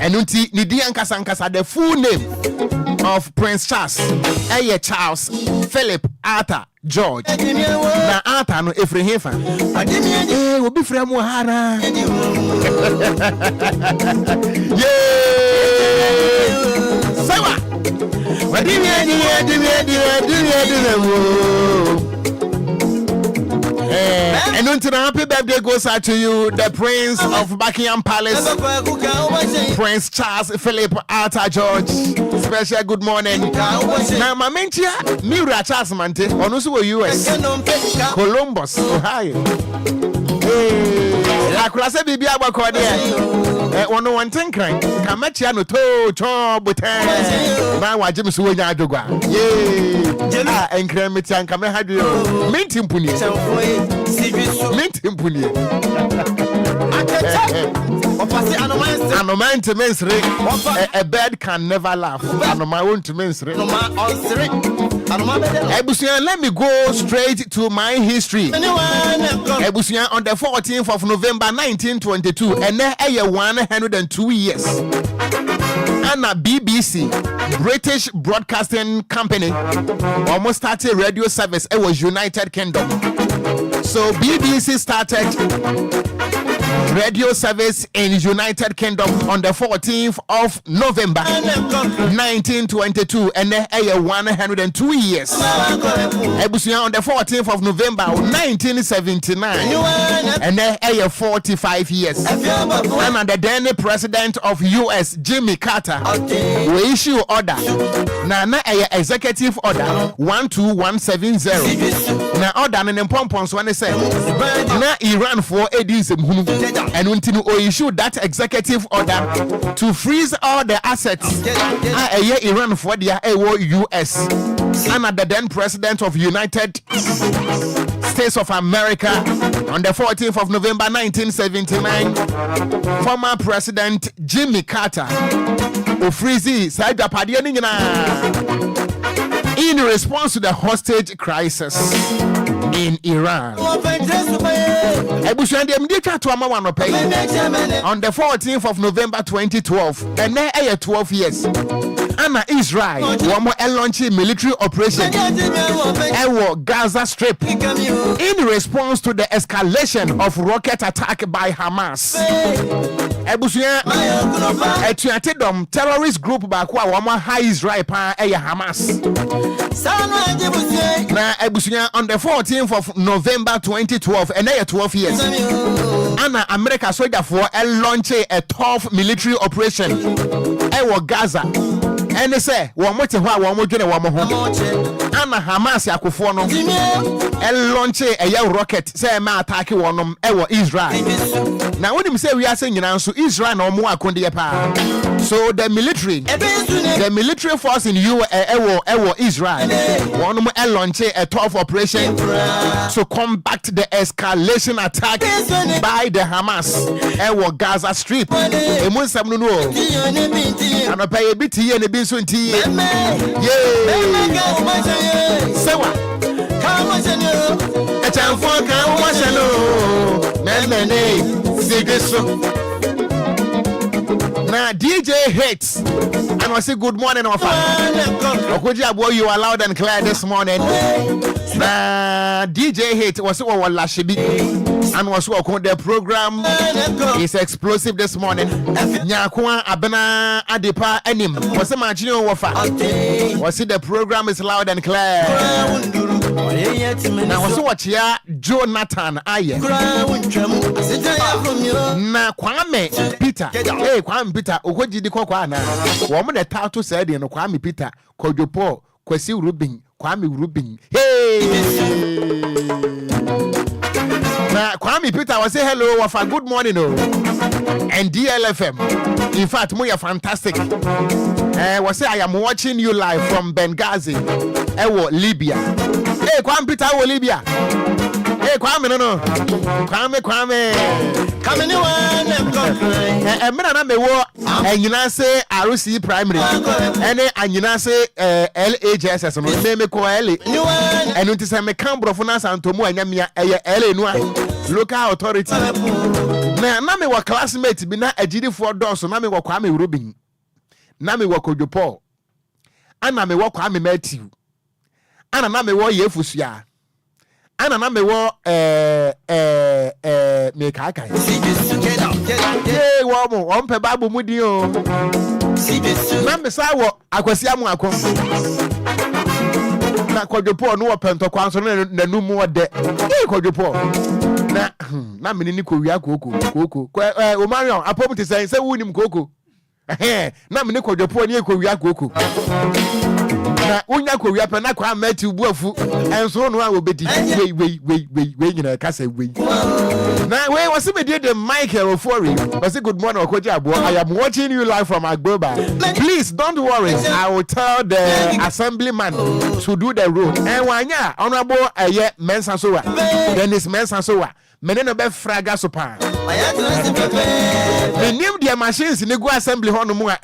and Unti, Nidian Kasankasa, the full name of Prince Charles, Charles, Philip, Arthur, George. Na Arthur, no, Efrehefa, will be from Mohara. Sawa. And until the happy birthday goes out to you, the Prince of Buckingham Palace, Prince Charles Philip Arthur George. Special good morning. Now, my mentia, Mira Charles Mante, on also US, Columbus, Ohio. I could say, Baby, I will call there. One thing, Kamachiano to Tom, but now James Wina Doga. Yea, and Kremitian Kamahadio, Mint him Puni. Mint him Puni. Anoman to men's ring. A bird can never laugh. Anoman to men's ring. Ebusian, let me go straight to my history. Ebusian, on the 14th of November 1922, and then 102 years. And a BBC, British Broadcasting Company, almost started radio service. It was United Kingdom. So BBC started radio service in United Kingdom on the 14th of November 1922, and then 102 years. Ebusian, on the 14th of November 1979, and then 45 years. And the then president of US, Jimmy Carter, we issue order na executive order 12170. Na order and pompons when they say na Iran for edis and until we issue that executive order to freeze all the assets Iran for the US. And the then president of United States of America on the 14th of November 1979, former President Jimmy Carter freeze in response to the hostage crisis in Iran. On the 14th of November 2012, and then 12 years, Anna Israel one more launching military operation in Gaza Strip in response to the escalation of rocket attack by Hamas. Terrorist group back high Israel Hamas. On the 14th of November 2012, and 12 years, Anna America soldier for launching a tough military operation in Gaza. And they say, one more time, one more Anna Hamas Yakufono and launch a rocket, say, ma attack one Israel. Now, when you say we are saying, so Israel no more so the military force in Israel, one more launch a tough operation to combat the escalation attack by the Hamas and Gaza Strip. And I pay a bit here and a bit soon. Sewa Echanfo kan washalo Memene Sigeso Na DJ Hits and I say good morning offer Okogyeabour, you are loud and clear this morning. Na DJ Hits was Lashibi and was the program is explosive this morning. Nyakwa Abena Adepa Enim was a Machino Wafa. Was it the program is loud and clear. Now was watch ya Jonathan Aye. Na Kwame Peter. Hey Kwame Peter Okogyeabour Ocran. Woman the title said in Kwame Peter Kojopo Kwesi Rubin Kwame Rubin. Hey. Now Kwame Peter was say hello, Wafa, good morning, and DLFM. In fact, we are fantastic. Was say I am watching you live from Benghazi, Libya. Hey, Kwame Peter, Libya. Hey, Kwame, no. Kwame. Come anyone, and me wo, and you know say RC primary, and you know say LHSS, no name ko L, and until say me Cambro Funas and Tomu and Yamia L local authority. Na me wa classmate bi na agidi for doors, na me wa Kwame Rubin, na me wa Okogyeabour, ana me wa Kwame Matthew, ana na me wa Yefusua. Ana na me wo me kaka. Hey, wo on pe babu mudi o. Na me sa wo akwasi amu akon. Na Okogyeabour no wo pento kwanso na numu ode. Hey, Okogyeabour. Na me ni kowia koko. O Marion apom te say wunim koko. Na me ni Okogyeabour ni kowia koko. Na unya kowia pe na kwa Matthew buafu enso no a obedi we nyina ka say we na we was me the Michael Ofori was good morning Okogyeabour. I am watching you live from Agboba. Please don't worry, I will tell the assemblyman to do the road and wanya honorable Mensa Sowa Dennis Mensa Sowa mene no be fraga so pa the name the machines ni go assembly hono mu a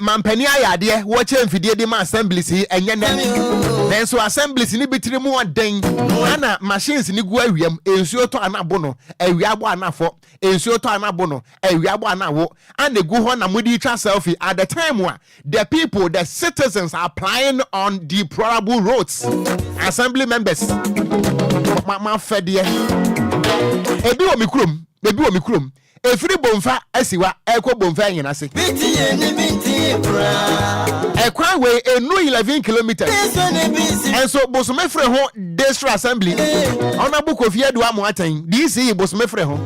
mampani ayade watch mfidie di ma assemblies enye ne so assemblies ni bitiri mu oden ana machines ni gu awiam ensuo to anabo no awiabo anafo ensuo to anabo no awiabo anawo ana gu ho na mudi twa selfie at the time where the people, the citizens are applying on deplorable roads. Assembly members ma fedie ebi o mikrum efiri bomfa asiwa eko bomfa nyina se ekwa we enu 11 kilometers and so bosomefre ho district assembly honorable Kofi Aduamu Atan DC bosomefre ho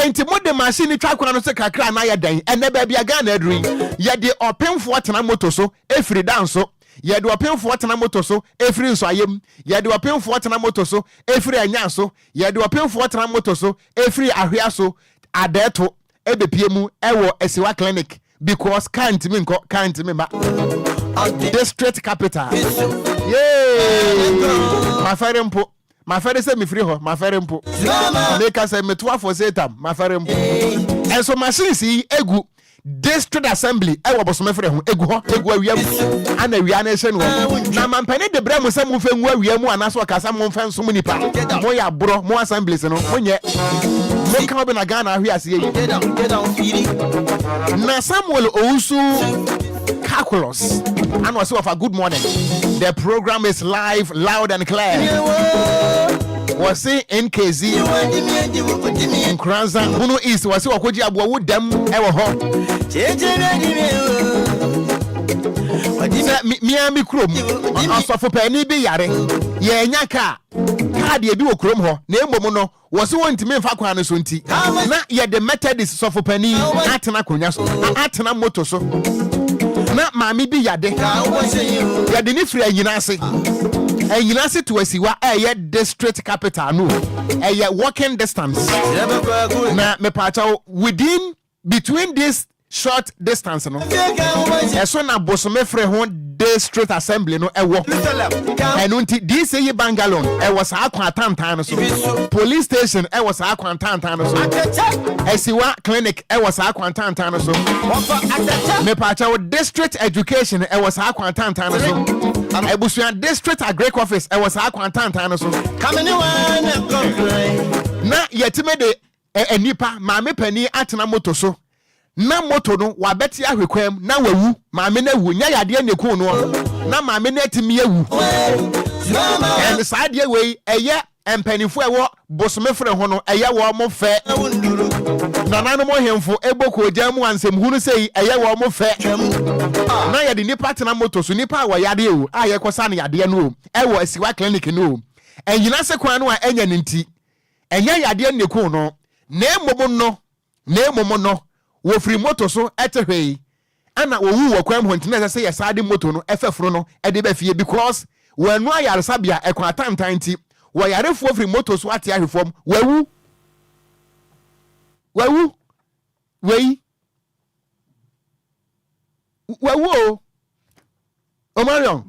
enti mo de machine twakora no se kakra na ya dan ene ba bia Ghana aduri ye de opemfo tena moto so efiri danso ye de opemfo tena moto so efiri nso ayem ye de opemfo tena moto so efiri anya so ye de opemfo tena moto so efiri ahwea so adeto ebepiemu ewo esiwa clinic because can't me ma district capital my friend say me free ho my friend mpo make us say me to for setam my friend mpo and so machine see egu district assembly ewo boso free ho egu awiam ana awia na ehye no na mampane de bra mo say mo fa nwu awiam anaso kasa mo fa nso mo nipa mo ya bro mo assemblies no mo nye mo kan be na Ghana ahwe ase yi na Samuel Owusu calculus and was of a good morning. The program is live, loud and clear. Was see NKZ in Kranza Hunu East was Okogyeabour with them ever home. Miami Krum also for penny be yare. Ye nyaka card ye do krum ho na embomo no was want to me fa kwan no so nti na ye the Methodist so for penny atena konya so atena moto so na mami bi yade yade ni free anyina se to asiwa district capital no walking distance na me pacha within between this short distance no eso na bosome free ho district assembly no ewo enu nti this ye bangalon was akwa tantan no so police station was akwa tantan no so esiwa clinic was akwa tantan no so me pacha district education was akwa tantan no so ebusuan district agric office was akwa tantan no so na yetime de enipa maame pani atena moto so na moto no wabeti ahwekwam na wawu maame na wu nya yade ne ku no na maame na timi awu en saade we eye empanifo ewo bosomefre ho no eye wo mo fe nanano mo hemfo eboko jamu ansem hunu sei eye wo mo fe na yade nipa tena moto so nipa wa yade ewu aye kosa na yade no ewo asiwa clinic no enyina se kwan no a enya nti enya yade ne ku no na emomo no wo free moto so etehwei ana owu wo kwam hontina say yesade moto no efefro no e de ba fie because when no ayaresabia e kwa time ti wo yarefo free moto so ate ahwefom wawu Omarion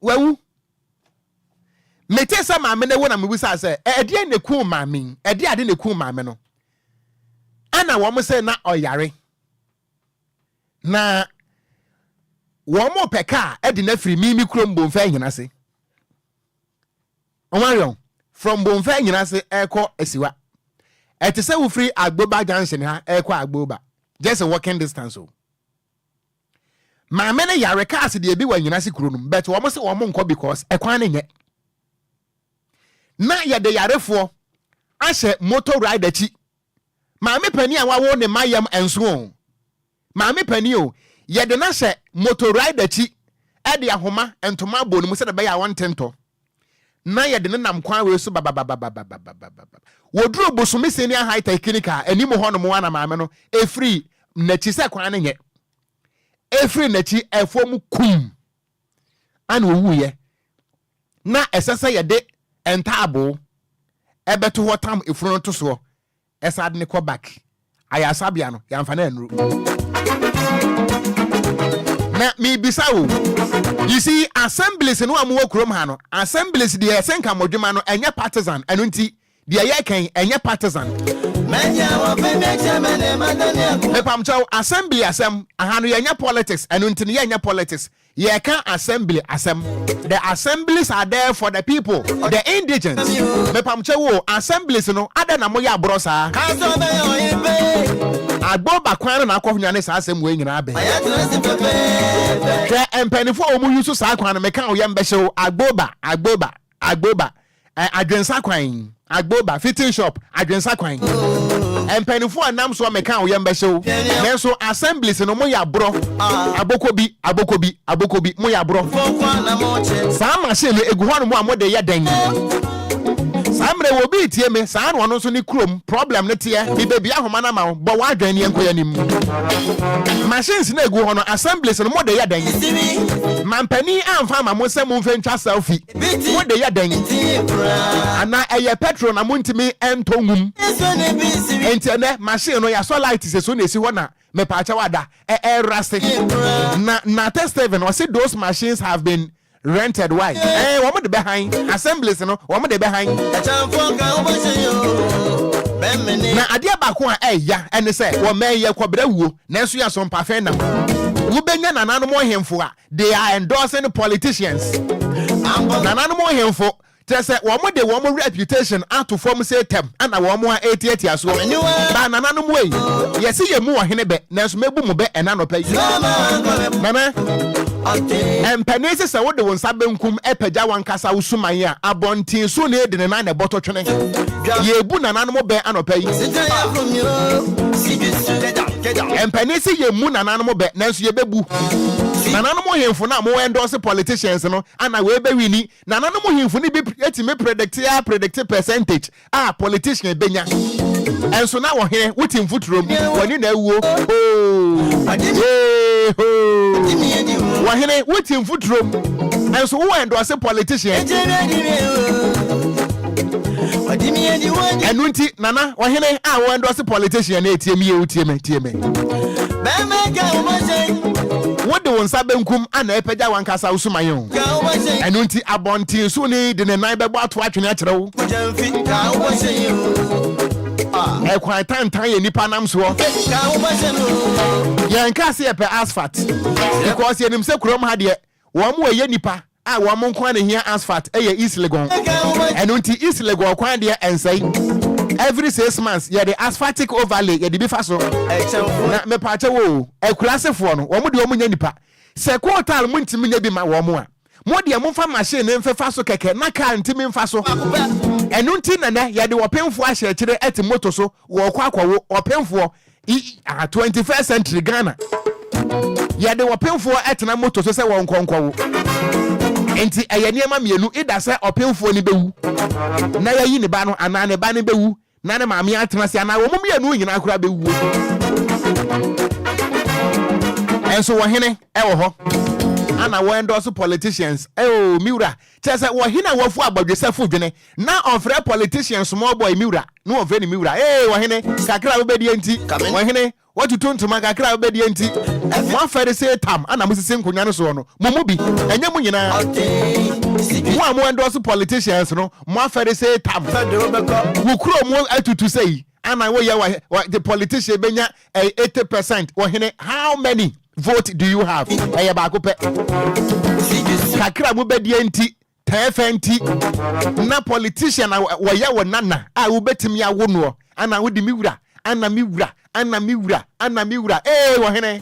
wawu metesa maame ne wona mebusa say e de ne ku maame e de ade ne ku maame no ana wo mo say na oyare na wo mo peka e de na free mimi krom bomfa nyina se Omarion from bomfa nyina se eko asiwa et say we free Agboba junction ha eko Agboba just a walking distance o maame ne yare cars de bi wa nyina se kuro no but wo mo se wo mo nko because ekwan ne nye na ye de yarefo ahye motor rider chi maame pani a wawo ne mayam enso maame pani o ye de na hye motor rider chi e de ahoma entoma bonu mu se de be ya wontento na ye de nam kwan we so woduro bosome senior high technical anim ho no mo wana maame no e free na chi se kwan ne nye e free na chi efo mu kum ana owu ye na esese ye de entabo ebeto hotam efuro to so esade ne ko back ayasabia no yamfa na enru na mi bisawo you see assemblies no amwo krom ha no assemblies de esenka modwuma no enye partisan eno nti de ye kan enye partisan Mepamcho assembly asem ahanu yenye politics eno nti yenye politics ye can assembly asem the assemblies are there for the people the indigents Mepamcho wo assemblies no ada na moya brosa Agboba kwan na akohnya ne sa asem we nyina abe ke empanifo omu yusu sa kwan me kan oyem behyew Agboba adwensa kwan Agboba fitting shop adwensa kwan empanifo anam so me kan oyem behyew nenso assemblies no mo ya bro abokobi mo ya bro sa machine egu ho no mo amode ye dan Samre will be TM, San one also ni chrome, problem net here, be baby ahomana, but why drain yankoyanim? Machines nego on assemblies and what they are doing. Mampany and farmer must move venture selfie. What they are doing. And now a petrol amunti me and tongum. Internet machine or ya so light is as soon as you wanna. Me pachawada, rustic. Na test even or see those machines have been rented. Why? Woman the behind assemblies, no woman the behind. Na adia ba ko ya ene se wo me ye kwabra wuo na enso ya so mpafe na wo benya nanano mo hemfo a they are endorsing politicians nanano mo hemfo tese wo mo de wo mo reputation ato form say tem ana wo mo a etieti aso ba nanano mo yi yesi ye mu wo hene be na enso mebu mo be ena no pa yi mama empanese se wo de won sabenkum epagya wankasa usuman ya abontin so na edi na boto twene ye bu nanano mo be anopa yi empanese ye mu nanano mo be nanso ye bebu nanano mo hemfo na mo endorse politicians no ana we be wini nanano mo hemfo ni bi etime predict percentage politician benya enso na wo hene wutim futurom wani na ewuo wahene wutim futurom enso wo endorse politician enunti nana wahene wo endorse politician na etiemi what the one sabenkum ana epagya wankasa usumayo enunti abontin so ni de ne nan bebo ato atwene akere wo kwa tantan ye nipa nam so ye nka se pe asphalt because ye nim se krom ha de wo mo ye nipa wo mo nko na hia asphalt ye East Legon enunti East Legon kwan de ensai every 6 months ye the asphaltic overlay ye de bi fa so na me pa che wo ekurasefo no wo mo de wo mo nya nipa se quartal mo ntimi nya bi ma wo mo a mo de mo fa machine mfefa so keke na car ntimi mfa so enunti nana ye de opemfo ahye kire eti moto so wo kwa akwawo opemfo 21st century Ghana ye de opemfo etena moto so se wo nkonkwo enti eyeniema mienu ida se opemfo ni bewu na yayi ne ba no ana ne ba ne bewu na ne maame atena se ana wo mienu nyina akura bewu And so wahene ewo ana wo endorse politicians miura chese wo hina wo fu abadwese fu dwene na onfre politicians small boy miura no onfre ni miura wahene kakra wo bedi enti wahene watutu ntuma kakra wo bedi enti mo afere say tam ana musisi nkonya no so no mo bi enye mu nyina mo am endorse politicians no mo afere say tam wo kuro mo atutu say ana wo ye the politician benya 80% wahene how many vote do you have? Baako pe. Kakra mu bedi enti, TFNT. Na politician waya wo nana a wo betimi awo no. Ana wo di miwura, ana miwura. Wo hene.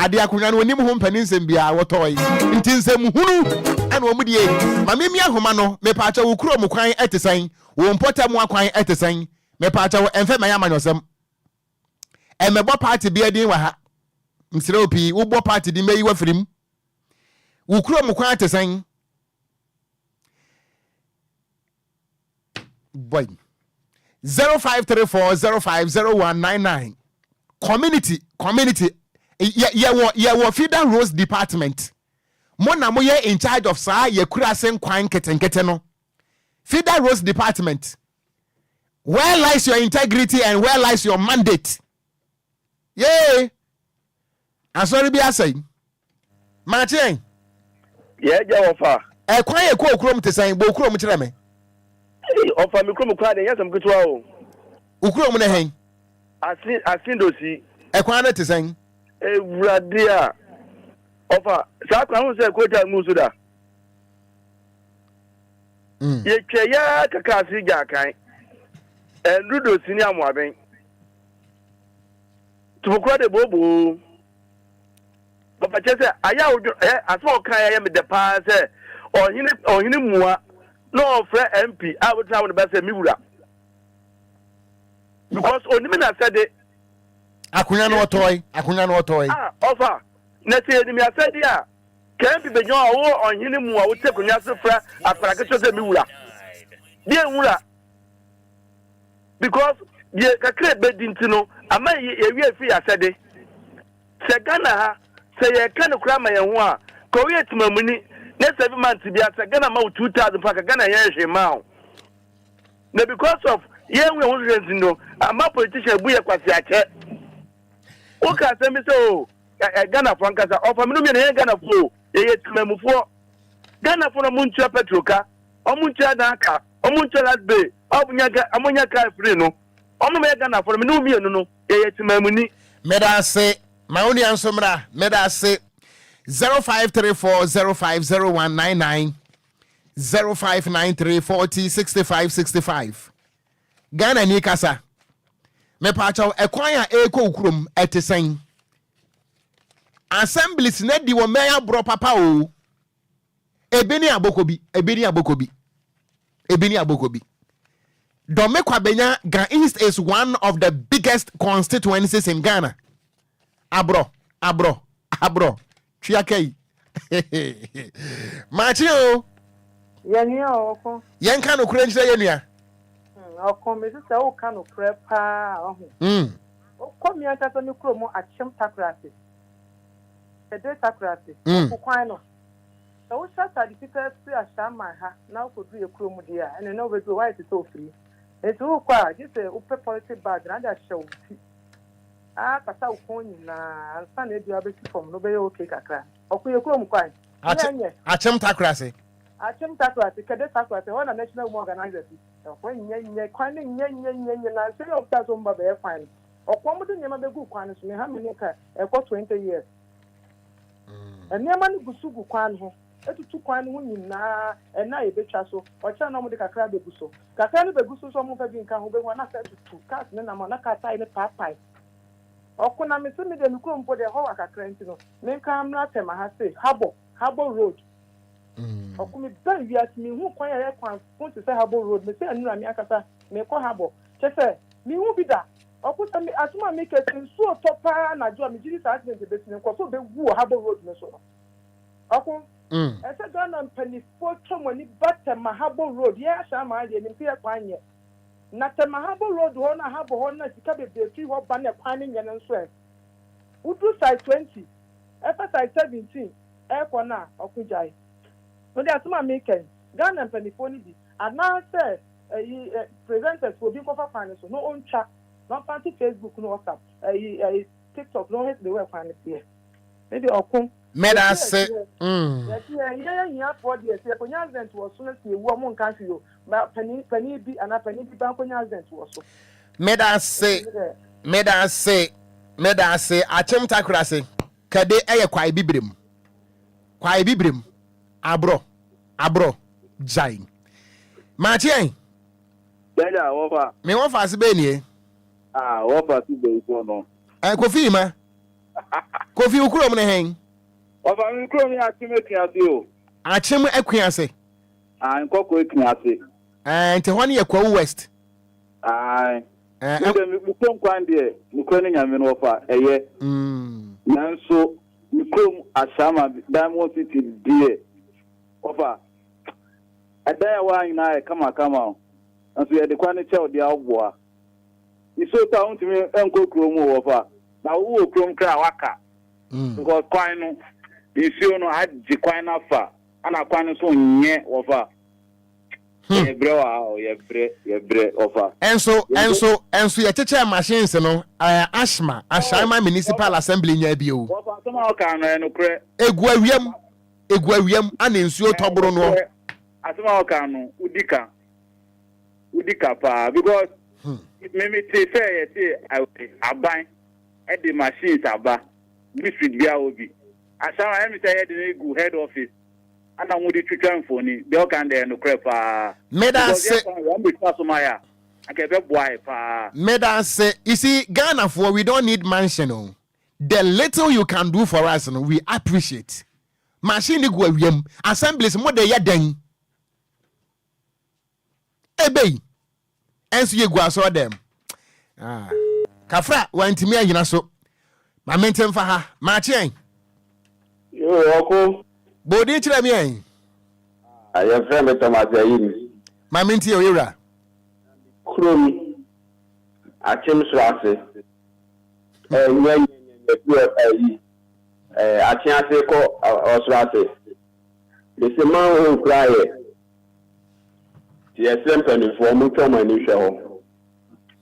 Ade akonya no onim ho mpanin nsem bia wo toy. Nti nsem hunu ana wo mu die. Ma memia homa no, me paacha wo kuro mu kwan etesan. Wo mpota mu akwan etesan. Me paacha wo emfe maya manyosem. Emebo party bia din wa ha. Msire opi wo party di meyi wafrim wo kuro mu kwan atesan boy 0534050199 community ye wo Federal Roads Department mo na mo ye in charge of sa ye kura sen kwan ketenkete no Federal Roads Department, where lies your integrity and where lies your mandate? Yeah. Asori bi asai. Martin. Yeah, ja ofa. Kwan ye ko okurom te san, bo okurom kire me. Ofa mi krom kwa de yasam ketwa o. Okurom na hen. Asin dosi. Kwan na te san. Ewurade a. Ofa, sa kwan ho se ko ta musu da. Ye twa ya kakasi ja kan. Endudosi ni amoaben. Tubukwa de bobo. Papa chese aya ojo aso kan ya me de pa se ohini muwa no ofre MP I would try to say miwura because onimi na said akunya no toy offer na say ni me said ya kan bi bejo owo ohini muwa wo te kunya se fra afara ke so se miwura die nwura because ye kakre bedinti no ama ye wi afi ya said se Ghana ha say ye kan kura ma ye ho a Korea timamuni next 7 months be at Ghana ma 2000 for Ghana ye ma na because of ye we won reason no ama politician bu ye kwase ache o ka say me so Ghana for nkasa of me no me ye Ghana for ye timamufo Ghana for no muntua petroka o muntua daka o muntua last bay o amunya ka free no o me Ghana for me no me no ye timamuni meda say my only answer meda say 0534050199 0593406565 Ghana ni kasa me pacho ekwan a eko ukurum etesen assemblies na di wo meya bro papa o ebeni abokobi Domekwa Benya Ghana East is one of the biggest constituencies in Ghana. Abro Chiakei. Machio. Yanya oko. Yanka no kure nchire yenia. Oko me se o ka no kure pa ohu. Oko mi anta to ni kuro mo achem takrate. Ede takrate. Kwan no. So we start at the people free ashama ha. Now ko do e kuro mu dia. And no we do why it so free. It's all kwa just a upe policy bad na da show. Kasa ukoni na ansa na bia be from no be okay kakra. Okuye kuro mu kwan. Achem takrate. Achem takrate kede takrate one national organizer. When nye kwan nye na say of that somba be fine. Okwo mu de nyema be gu kwan so me ha me ka e ko 20 years. Nyema ni gusugu kwan ho. Etutu kwan ho nyina na e betwa so. Ocha na mu de kakra be guso. Kakra ni be guso so mu fa bi nka ho be ho na sa tutu. Cars ne na ma na ka tai ne papai. Okuna me se me de mikro mpo de ho akakra nti no. Me nka amra tema ha say Harbor Road. Okumi ban wi atimi hu kwan ya kwan fun se Harbor Road me se anura mi akasa me ko Harbor. Che se mi hu bi da. Okuta mi atuma me ke nsu otopa na jo mi jiri sa accident be tin ko so be wu Harbor Road me so. Okun ese Ghana mpani foto mo ni bata Harbor Road ya sha ma de ni pia kwanye. Na tema Harbor Road ho na Harbor ho na sika be free ho ba na kwan nye nso e. Udu size 20, efa size 17, na Okogyeabour. So there are some Americans, Ghana and Penifoni, and now say presenters will be cover finance, no own chat, not fancy Facebook, no WhatsApp, TikTok, no hate the way finance here. Maybe Okum. Meda say, yeah, for the Seponazent was soon as you woman country, but penny be and a penny bankonazent was so. Meda say, Achem Takrase, Kade Aya Kwai Bibrim, Abro, Jai. Martin, Bella, over. Me one fast Benny. Over 2 days, no. And Kofi, ma. Kofi Ukrom hang. Over me, Chromie, I can make you. Achem Equiase. I'm Coco Equiase. And Tehani Equa West. Aye. We come one day, Mukoning and Minofa, a year. Nanso, you come as Sama, Diamond City, dear. Over. A day why I come on. And so the quantity of the outboard. You so down to me, Uncle Chromo over. Now, who Chrome Krawaka? Because Quino, you see, no, I had the Quina far, and I can't so near over. Offer. And so your teacher machines, you know, Ashma, Ashama Municipal Assembly near you. Eguarium, and in Sio Tobrono. Asma Udika pa, because it made me say, I buy at the machines, Abba, district Biaobi. Asama, I say, head office. And I'm going to try for me. They can there no crap. Meda say, you see, Ghana for we don't need mansion. No. The little you can do for us, no, we appreciate. Machine go assemblies more than ya den. Ebe, and so you go saw them. Kafra, went to me, you know, so my maintain for her, Martin. You're welcome. Bodi chira mi en. Aye friend Thomas Ayin. Ma menti o yira. Kromi. Achem Swase. Nyen ayi. Achem ase ko Swase. The man who cry. The SMP for mu tomo ni hwe ho.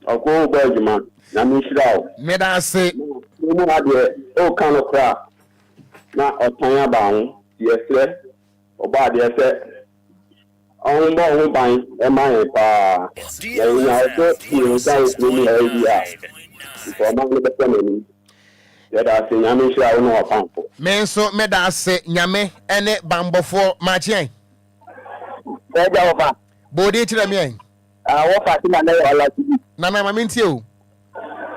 Oko gbajuma na mi hira o. Me da say. Mu ade o kan no kra. Na otan aba ho. Yes, sir. Oba de say on bo ban e ma pa. Ya so ti say ni idea. For man le be ya da say nyame hira no opanfo. Me so me da say nyame ene bambofo ma chien. E ja oba. Bodi chira mi en. Wo Fatima na ola ti. Na ma menti o.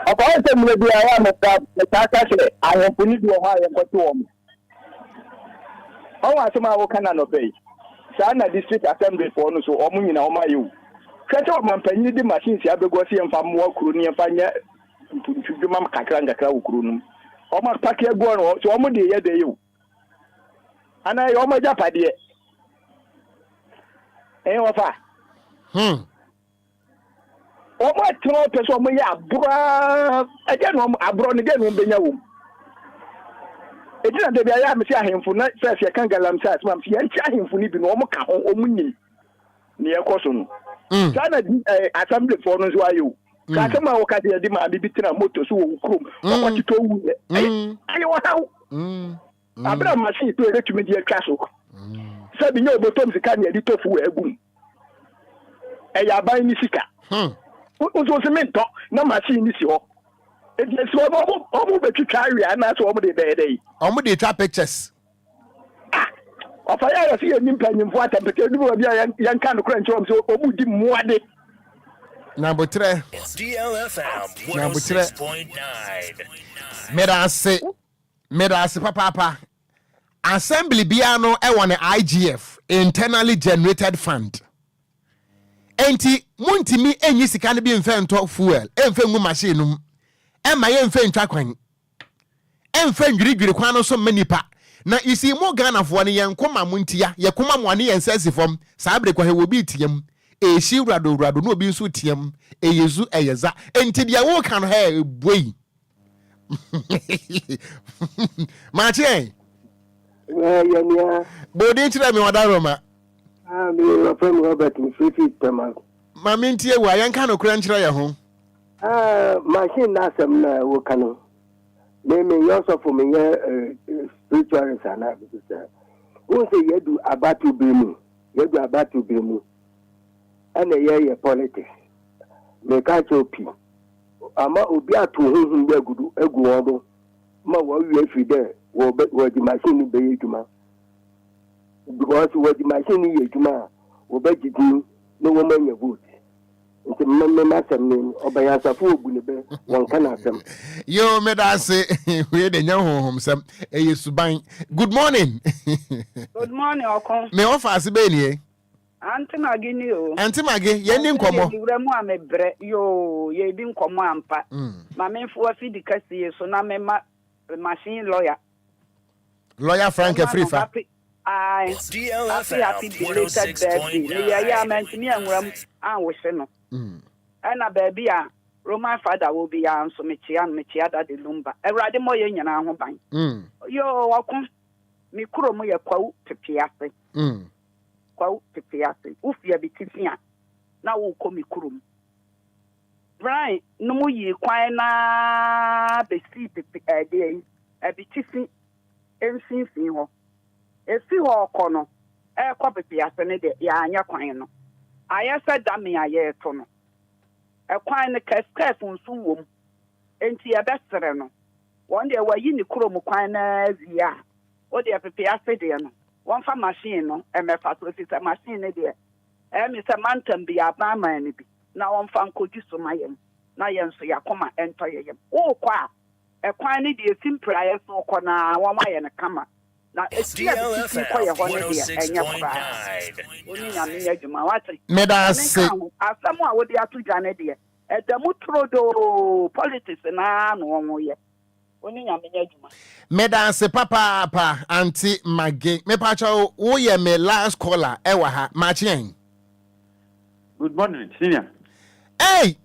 Oba se mu bi awa me ta ta se awon puni bi o ha ye ko to o. I want to my can obey. Sana district assembly for no so omu na oma you. Kacha o man panyi di machines ya bego si emfa mo kuru ni emfa nya tuduma kakra ngakra ukuru num. O ma pack e go no so omu de ye de you. Ana yo ma japade. Ofa. O ma tro pe so mo ya abura. Eje no aburo ni ge no benya wo. Ejina de bia ya me si ahemfu na first ye kan galam sa asma fi yan ti ahemfu ni bi no mo ka ho o munyi ni e koso no sana assembly for no so ayo ka sama wo ka de ma bibi tira moto so wo krom ko ti to wu ayo wa hawo abra machine to e tumi de twa so sabi nyo botom sika ni edi tofu egum e ya ban ni sika o so mento na machine ni si ho e di so omo be twitwa area na so omo de be dey Omo dey try pictures. Of I see a nimpanyim for temperature do be yan kan kran chom so omu di muade. Number 3. DLFM 106.9. Meda se papa. Assembly biano e won IGF, internally generated fund. Enti muntimi enyi sika ne bi mfa nto fuel, emfa ngu machine num. Emma ye mfa ntwa kwan. Emfa ngirigiri kwan no so manipa. Na isi mo Ghana fo ne yenkoma muntia, yekoma mo ne yensasi fom, saabre kwa he wo bi tiem. Eshi rado no obi nso tiem, eyezu eyeza. Enti dia wo kan ha eboi. Martin. Yeah. Bodi chira mi wadaroma. Me from Robert Mfifi Tama. Mamintie wa yanka no kura nchira ya ho. Machine na asem na wo kanu. Me yourself for me spiritual sana because who say yedu abatu bemu. And ye politics. Me ka chopi. Ama Obia to hu be gudu egu odo. Ma wo wi afi there wo di machine be yeduma. Because wo di machine ye yeduma wo be gidi no wo manya vote. Nti mmemme asem ni obaya safo ogu be won kana asem. Yo me da say we de nya honhom sem eyesuban. Good morning. Good morning Okon. Me offer ase be ni Auntie Maggie ni o. Auntie Maggie, ye ni nkomo. Ye wura mu amebre yo ye di nkomo ampa. Ma menfo afi di kase so na me machine lawyer. Lawyer Frank Afrifa. Ai. Happy belated birthday. Ya mentimi anwura mu anwo no. Na baby a Roman father will be an so mechia that the Lumba. Everybody mo ye nyana ho ban. Yo Okon. Mi kuro mu ye kwawu pepiase. Kwawu pepiase. Ufia bitifia. Na wo komi kurum. Right, no mu yi kwan na be si pepe dey. E bitifi enfinfin ho. Efi ho kono. E kwa pepiase ne de ya anya kwan no. Ayesa dame aye to no. E kwan ne keskef nsu wom. Enti e besere no. Won de wayi ni kurom kwan na zia. O de pepiase de no. Won fa machine no e me fa so fi machine ne de. Me se mantam bi abama ne bi. Na won fa nkoji so mayem. Na yen so yakoma ento yem. O kwa e kwan ne de simple aye so ko na won maye ne kama. Na DLFM 106.9. Medase asamu a wodi atu dwane de edamu trodo politics na no mo ye oni nyame adwuma Medase papa Auntie Maggie me pacha wo ye me last caller ewa ha machien. Good morning senior. Hey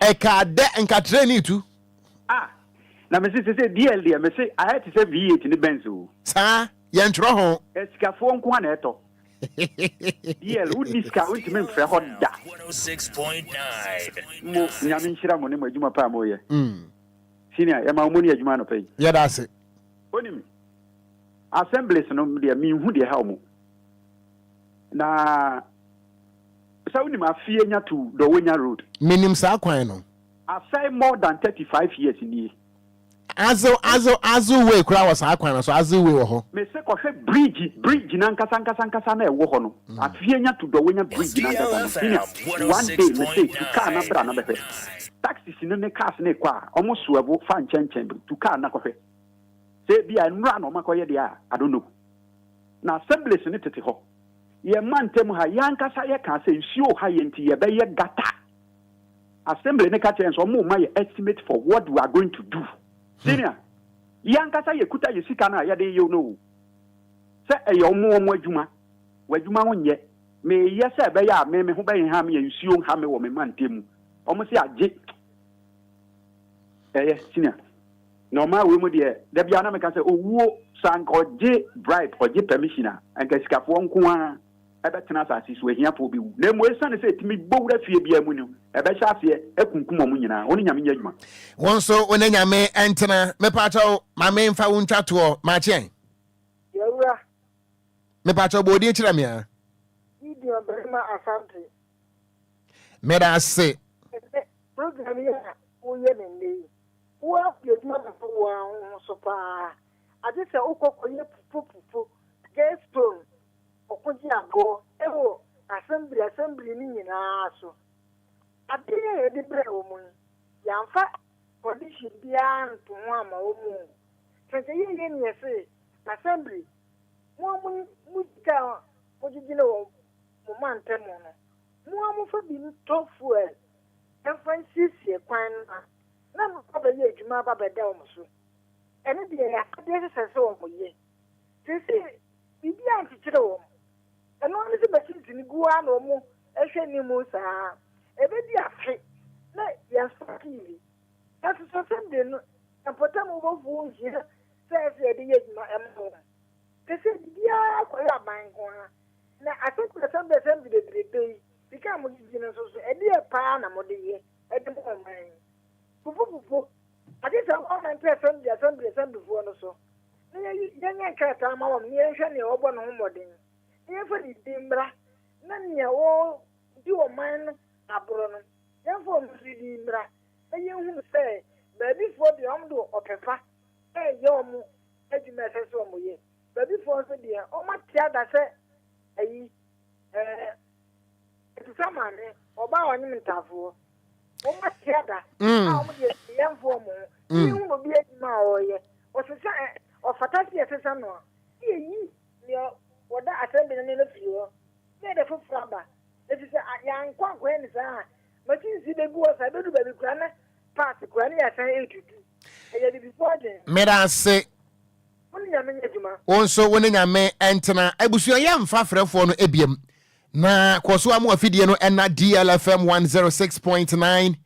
ekade enka training tu na me say DL me say I had to say V8 in the benzo sa ye ntro ho escafo nko na eto DL who diska who to me frɛ hɔ da 106.9 mo nyame nhyira mo ne mo adwuma pa mo ye senior ya ma mo ne adwuma no pɛ ye da se onim assemblies no de me hu de ha mo na sa unim afie nya to do wonya road minim sa kwan no asai more than 35 years in Azo we kura was akwan so azo we wo ho. Me se ko hwe bridge na nkasa na e wo ho no. Afie nya to do wonya bridge na nkasa. One day me say to car na bra na be hwe. Taxis ne cars na kwa omo suabo fa nchenchen to car na ko hwe. Say bia nra na omakoye dia I don't know. Na assemblies ne tete ho. Ye mantem ha yankasa ye ka say nsuo ha ye nti ye be ye gata. Assembly ne ka chen so omo ma ye estimate for what we are going to do. Senior, yankasa ye kuta ye sika na ya de yo no. Se e yo mo adwuma. Wadwuma ho nye. Me ye se be ya me ho be ha me ye nsuo ha me wo me mantemu. Omo se age. Senior. No ma we mu de da bia na me ka se owuo sanko je bribe or je permission a anka sikafo nko a ebetena asase so ehia po bi wu. Na mo esa ne se timi bowura fie bia mu no. Ebe sha ase ekunkum omu nyina. Oni nyame nya adwuma. Won so oni nyame entena me pacho ma me mfa wunta to ma chien. Yewura. Me pacho bodi kira me a. Idi obrema asante. Me da se. Program ya uye nene. Wa yeduma na wa so pa. Ade se ukokoye pupu. Gestone. Okogyeabour ewo assembly ni nyina so. Ade ye de bre wo mu. Yamfa condition bia nto ho ama wo mu. Sese ye ni yese assembly. Mo ka ojigile wo mo mantem no. Mo fa bi to fuel. Francis ye kwan na no ba ye adwuma ba beda wo so. Ene de ya ade sese wo mo ye. Sese bibi antikire wo. And one is a machine in Guano, a shiny moose. Ebe di afe, na yasaki. That's something. And put them over fools here. Says the year my emma. They said, yeah, quite mine. Now I think the Sunday assembly day become a dear pan and money at the moment. I did some online person, the assembly before so. Young cat, I'm on near Shani or one home wedding. Near for the Dimbra, none near all do a man abroad. Therefore, Dimbra, and you say, baby for the Omdo or Pepper, hey, your education, baby for the dear, oh, my child, I say, to someone or bow an interval. Oh, my child, how would you young for more? You will be a mao, or society. Or fantasy as a son. What that assembly in the few. Made a foot flabber. It is a young quack when it's a. But you see the boys, I don't do baby granny. Pass the granny as I ate to do. Made us say. Also, when I may enter, I was your young fafra for no ebium. Na Kwasua Fidiano and na DLFM 106.9.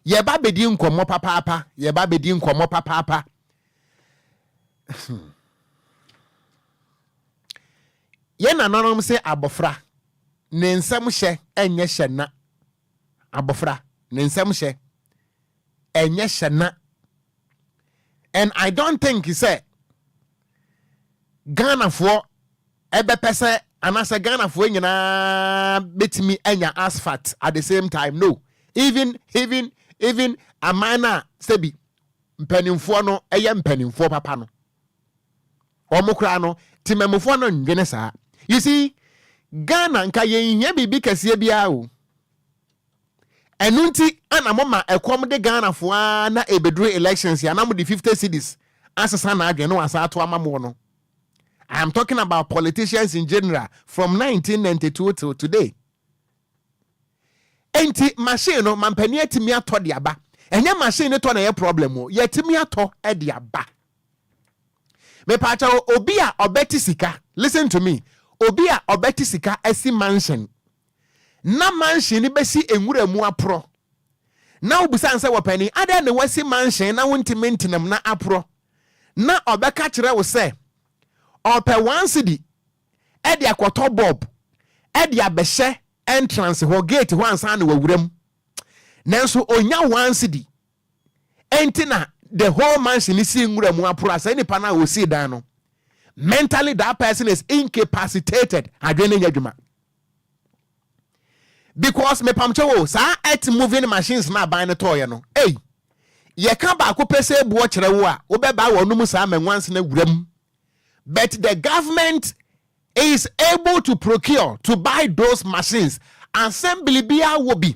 Ye babedium como papa. Ye babedium como papa. Yen anonom say abofra ne nsam hye enye hye na abofra ne nsam hye enye hye na. And I don't think he say Ghana for ebepese anase Ghana for nyina betimi enya asphalt at the same time. No, even amana sebi mpanimfo no eye mpanimfo papa no omukra no timemfo no ndwene saa. You see, Ghana nka yenhia bibi kese bia o enunti ana mama ekom de Ghana fo na ebedru elections ya na mo de 50 cities asesa na adwe no asa ato amamo no. I am talking about politicians in general from 1992 till today. Enti machine no mampani atimi ato de aba enye machine to na ye problem o yetimi ato e de aba. Me pacha Obia obeti sika. Listen to me. Obia obeti sika esi mansion. Na mansion ni besi enwura mu apro. Na obusa nse wopani ada ne wasi mansion na wonti maintenance na apro. Na obeka kire wo se ope 1 cedi e de akoto bob e de abehye entrance ho gate ho ansa na wawuram. Nanso onya 1 cedi. Entina the whole mansion is seeing Muramuapura, any pana will see down. Mentally, that person is incapacitated. Because me pamcho, sa et moving machines na buying a toy. No, hey, ye can't back up say watch the war, obeba or numusam and once in a room. But the government is able to procure to buy those machines. Assembly Bia will be.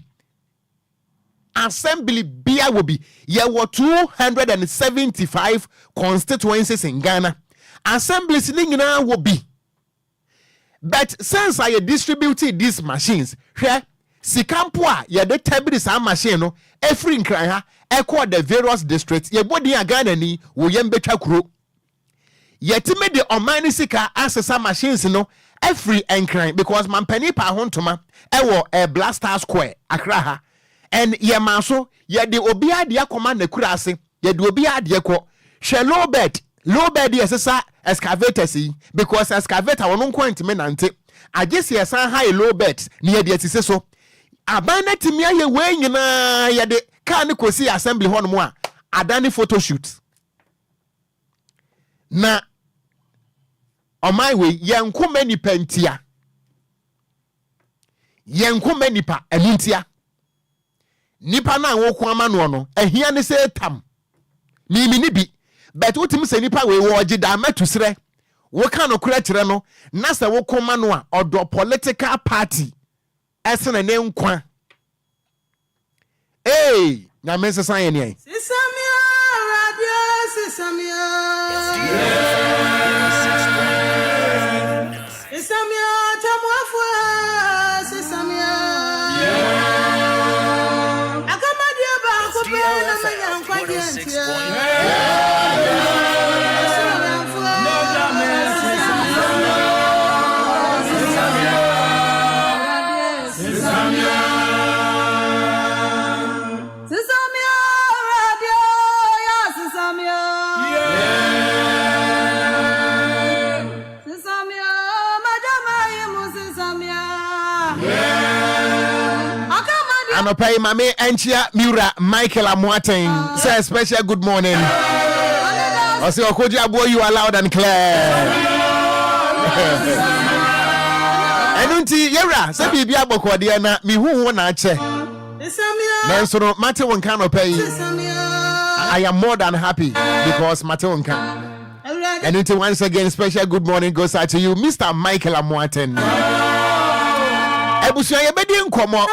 Assembly Bia will be. There were 275 constituencies in Ghana. Assemblies ningina will be. But since I distributed these machines, here, Sikampua, ye de tabis a machine, no, every incline, echo the various districts, ye body a Ghana ni, wo yembecha kuro. Yet me the Omani Sika access machines, no, every incline, because Mampeni pa hontoma, ewo a blaster square, akraha. And ye maso, ye de Obia dia command the kurase, ye do Obia dia ko. She low bed yes, excavator see, because excavator won't quite menante. I just hear some high low beds near the so. Abandon to me ye way na ye de can see assembly one more. Adani photo shoot. Na on my way, yanku many pentia. Yanku many pa emintia. Nipa na wo kwa manu no ehia ne se tam mimi ni bi but wotim se nipa we wo gida metu sre wo ka no kura kire no na se wo kwa manu a odo political party esene ne nkwa na me se san ye ne sisamia radio sisamia sisamia tamwafwa sisamia Anopai Mame Enchia Mura Michael Amoaten. Say a special good morning. I say Okogyeabour, you are loud and clear. Enunti yera se bibia bokode na mi hu na ache. Nanso no mate won kan opai. I am more than happy because mate won kan. Enunti once again special good morning goes out to you Mr. Michael Amoaten. Ebusuan ye bedi nkomo.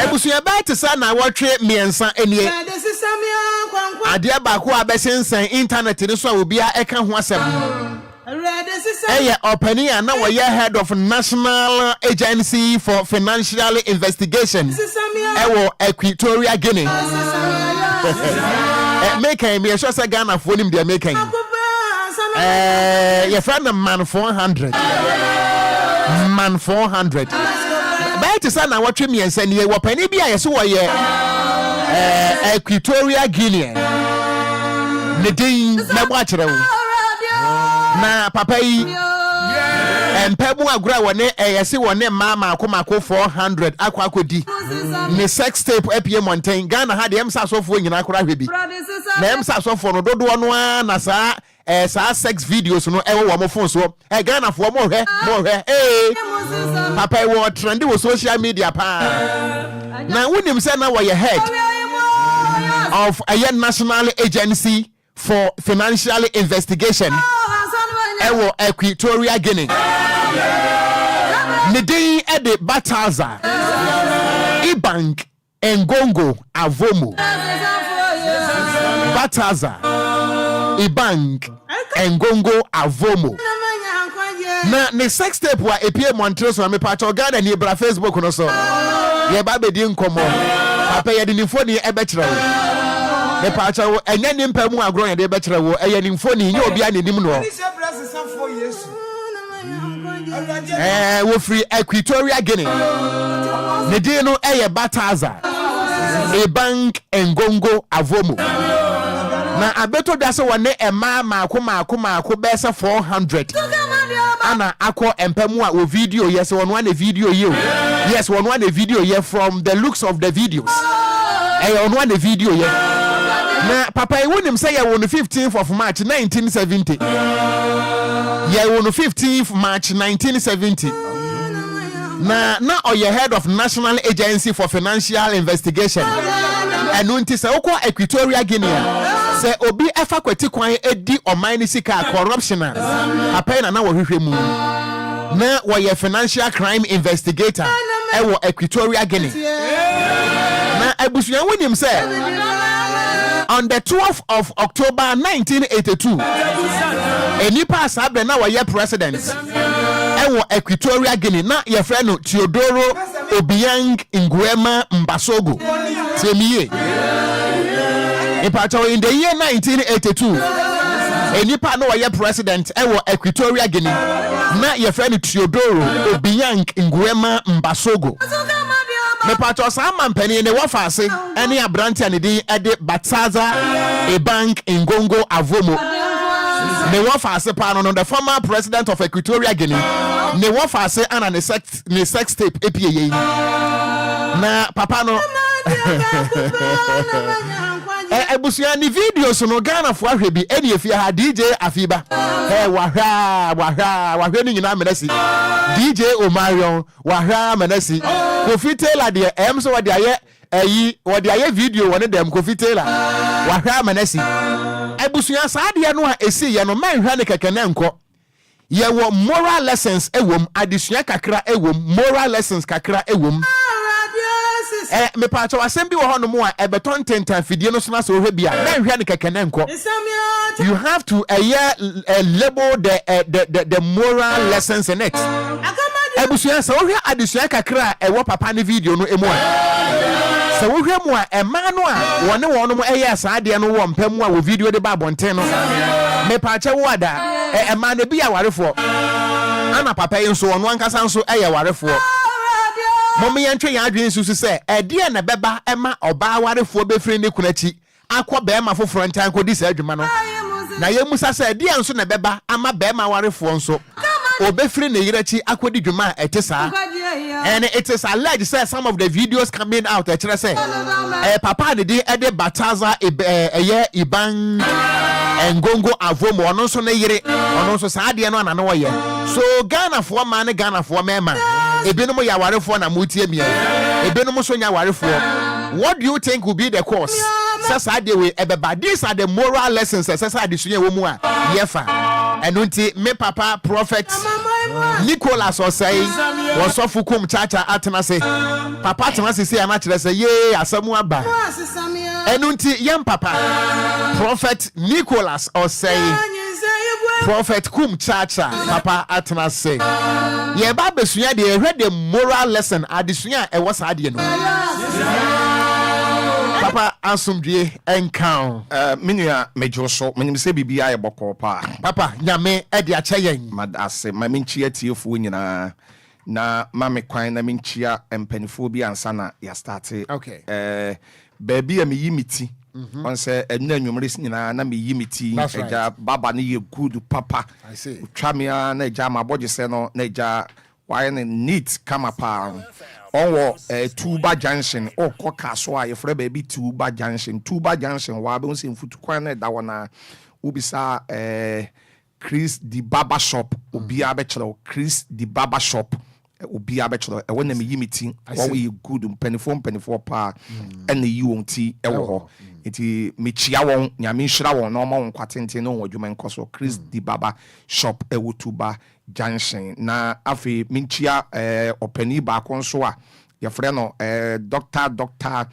Ebusuan ba te sa na wotwe miensa enie. Adia ba ko abesensan internet ni so Obia eka ho asem. Opening and now we are head of National Agency for Financial Investigation. Equatorial Guinea. Making me a short Ghana for him. They're making. Your friend man 400. Man 400. But to say now what me and send you what penny be I saw Equatorial Guinea. Nedin na watch na papa yi empemu agura wone yesi wone mama akomako 400 akodi ne sex tape apie mountain Ghana ha de emsa sofo nyina akora hwebi na emsa sofo no dodo no na sa sex videos no ewo wo mo phone so Ghana fo mo hwe papa wo trend wo social media pa na wonim say na wo ye head of a National Agency for Financial Investigation Ewo Equatorial Guinea. Nidin Ede Bataza Ibank Engongo Avomo Bataza Ibank Engongo Avomo. Na ne sex tape wa epie Montreal so me pacho Ghana ni bra Facebook no so. Ye ba be di nkomo. Papa ye di ni phone e be kire wo. Me pacho enya ni mpamu agro ye de be kire wo. Eye ni phone ni Obia ni nim no. We free Equatorial Guinea. Nedino eye Bataza a bank Engongo Avomo. Na abeto dase wane mama ko besa 400. Ana akọ empemu a video yes one video you. Yes one video here from the looks of the videos. One video here. Na papa wonim say ya on the 15th of March 1970. Yeah, on the 15th March 1970. Na oye head of National Agency for Financial Investigation. And unti se okwa Equatorial Guinea. Se obi efa kweti kwan edi omani sika corruption. Apena na wo hwehwe mu. Na oye financial crime investigator ewo Equatorial Guinea. Na abusuan wonim se on the 12th of October 1982, enipa sabe na waye president ewo Equatorial Guinea na ye friend Teodoro Obiang Nguema Mbasogo Temiye. In the year 1982, enipa no waye president ewo Equatorial Guinea na ye friend Teodoro Obiang Nguema Mbasogo. Me pacho sa mampani ne wafase ene abrante anedi ede Bataza a bank Engongo Avomo. Ne wafase pa no the former president of Equatorial Guinea. Ne wafase ana ne sex tape epie na papa no ebusia ni videos no Ghana fo ahwebi ene efia ha DJ Afiba wahwa ni nyina menasi DJ Omarion wahwa menasi Kofi Taylor de so wode aye video woni dem Kofi Taylor wahwa menasi ebusia sa de no a esi ye no manhwa ne kekene nko ye wo moral lessons ewom adesua kakra ewom moral lessons kakra ewom me pacho asem bi wo hono mu a ebeton tentan fidie no so na so hwe bia na hwe ne kekene nko. You have to label the moral lessons in it. Ebusuan sa wo hwe adesua kakra ewo papa ne video no emu a sa wo hwe mu a ema no a wone wono mu eye asade no wo mpamu a wo video de ba bonten no me pacho wo ada ema ne bia warefo ana papa yin so wono ankasa nso eye warefo. Mommy entry adwin susu se ede na beba ema oba warefo befiri ne kunachi akọ bema foforo ntan ko di sa adwuma no na yemusa se ede nso na beba ama bema warefo nso obefiri ne yirachi akodi dwuma ete saa And it is alleged say some of the videos coming out say papa de bataza iban engongo avomo ono so na yire ono so saade no anano wo ye so Ghana for man Ghana for mema ebinom ya warefo na mutie mia ebinom so nya warefo. What do you think will be the cause? Saade we ebeba. These are the moral lessons saade sunye wo mu a yefa enunti me papa prophet Nicholas Osei was of Kumchacha Atenase. Papa Atenase say anachire say ye asamu aba. Enunti yam papa prophet Nicholas Osei prophet Kumchacha Papa Atenase. Ye ba besuya de read the moral lesson adisuya e was ade no. Papa asumdie enkan menua mejoso menim se bibia ye boko pa papa nyame e de acheyen madase ma menchia tiefo nyina na ma me kwan na menchia empanifo bi ansa na ya start okay baby am yimiti on say enu anwumre nyina na me yimiti eja baba ne ye good papa I see twamia na eja ma boje se no na eja why neat kama pa on Tuba Junction or Kokaso a yefre baby Tuba Junction wa be unse mfutu kwan na da wona ubisa Chris the Barber Shop Obia be chero Chris the Barber Shop Obia be chero e wona me yimiti what we good penifo pa and the UNT e wo ho enti me chia won nyame nhira won no ma won kwatente no wadwuma nkoso Chris the Barber Shop e wo Tuba Junction na afi minchia openi ba konso a ye frɛ no doctor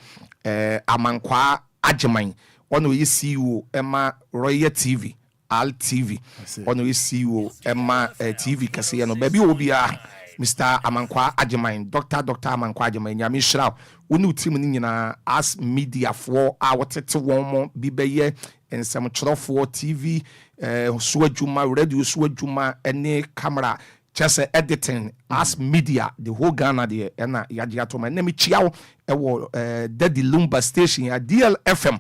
Amankwa Ajeman ono yi CEO ema Royal TV Al TV ono yi CEO ema TV kase no baby Obia Mr. Amankwa Ajeman Dr. Amankwa Ajeman nyame hira wonu team ni nyina as media for a wotete won mo bi beye ensem kyerofo TV suadwuma radio suadwuma ene camera chese editing as media the whole Ghana there na yaji atoma na me chiawo ewo Daddy Lumba station ya DLFM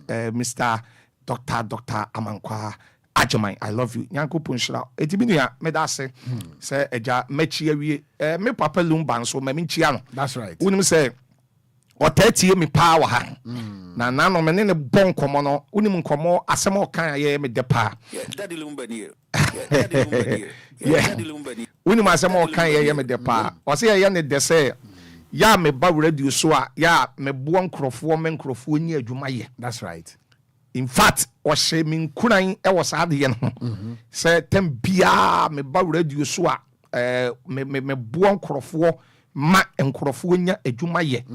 Mr. Dr. Amankwa Ajeman I love you nyanko punshira etibinu ya medase say eja mechi awie me papa Lumba nso me nchia no that's right unim say otatie me power ha na no me ne bon komo no unim nkomo asem okan ye me de pa Daddy Lumba ni Daddy Lumba ni unim asem okan ye me de pa o say ye ne de say ya me ba radio so a ya me bo nkrofo nyi adwuma ye that's right in fact o she me nkuran e wo sa de ye no say tem bia me ba radio so a me bo nkrofo ma nkrofo nya adwuma ye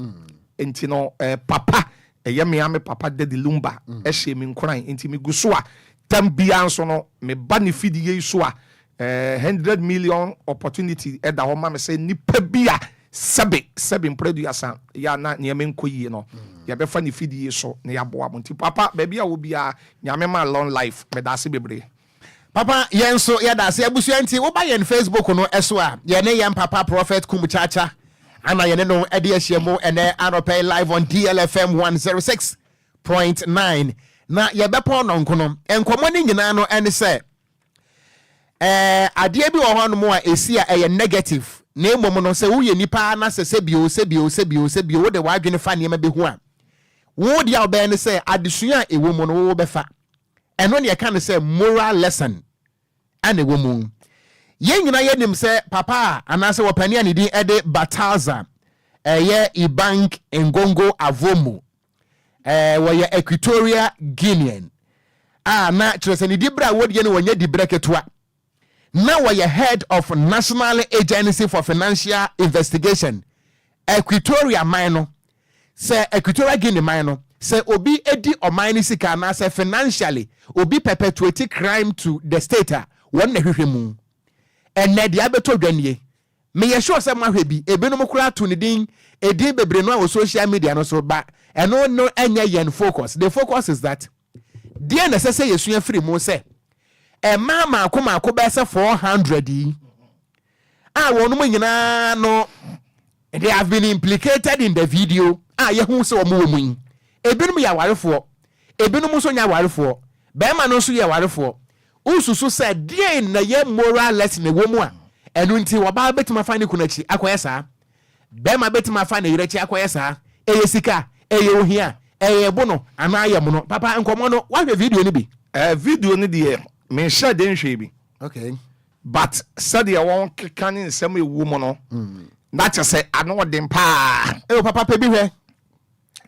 enti no papa eye me papa Daddy Lumba she me nkuran enti me guso a tambia nso no me ba ne fidie so a 100 million opportunity e da ho ma me say nipa bia seven producer ya na ne me nkoyi no ya be fa ne fidie so ne ya boa enti papa baby a wo bia nyame ma long life me da se bebre papa yenso ya da se abusu enti wo ba yen Facebook no eso a ye ne yen papa prophet Kumchacha ana yene no ede ahiemo ene anopay live on DLFM 106.9 na ye bepo no nkono enkomo ni nyina no ene se ade bi wo hono mo a esi a eye negative na emom no se wo ye nipa na se bio wo de wadwene fa ne ma be hu a wo dia oba ne se adesua ewo mo no wo befa eno ne ka ne se moral lesson ane wo mu yen nyina yenim se papa anase wopani anidi ede bataza ye ibank engongo avomo woye Equatorial Guinean na trese ni dibra wodi ne wonya dibra ketwa na woye head of National Agency for Financial Investigation Equatorial Mino se Equatorial Guinea Mino se obi edi omani sika na se financially obi perpetuate crime to the state won na hwehwemu enne dia beto dwanie me ye sure se mahwe bi ebenum kura to ne din edin bebre no on social media no so ba eno no enya yen focus the focus is that dia na sese yesu afiri mu se e mama akoma be se 400 wonum nyina no they have been implicated in the video ye hu se omo womu ebenum ya warefo ebenum so nya warefo be ma no so ya warefo ususu said dia na ye moral lesson wo mu a enu nti waba betima fa ne kunachi akoye saa be ma betima fa ne yerechi akoye saa eye sika eye ohia eye bono ana ayem no papa nkomo no wa hwe video ni bi video ni de me share den hwe bi okay but said you won kan nsem ewu mo no that you say ano dem pa papa pe bi hwe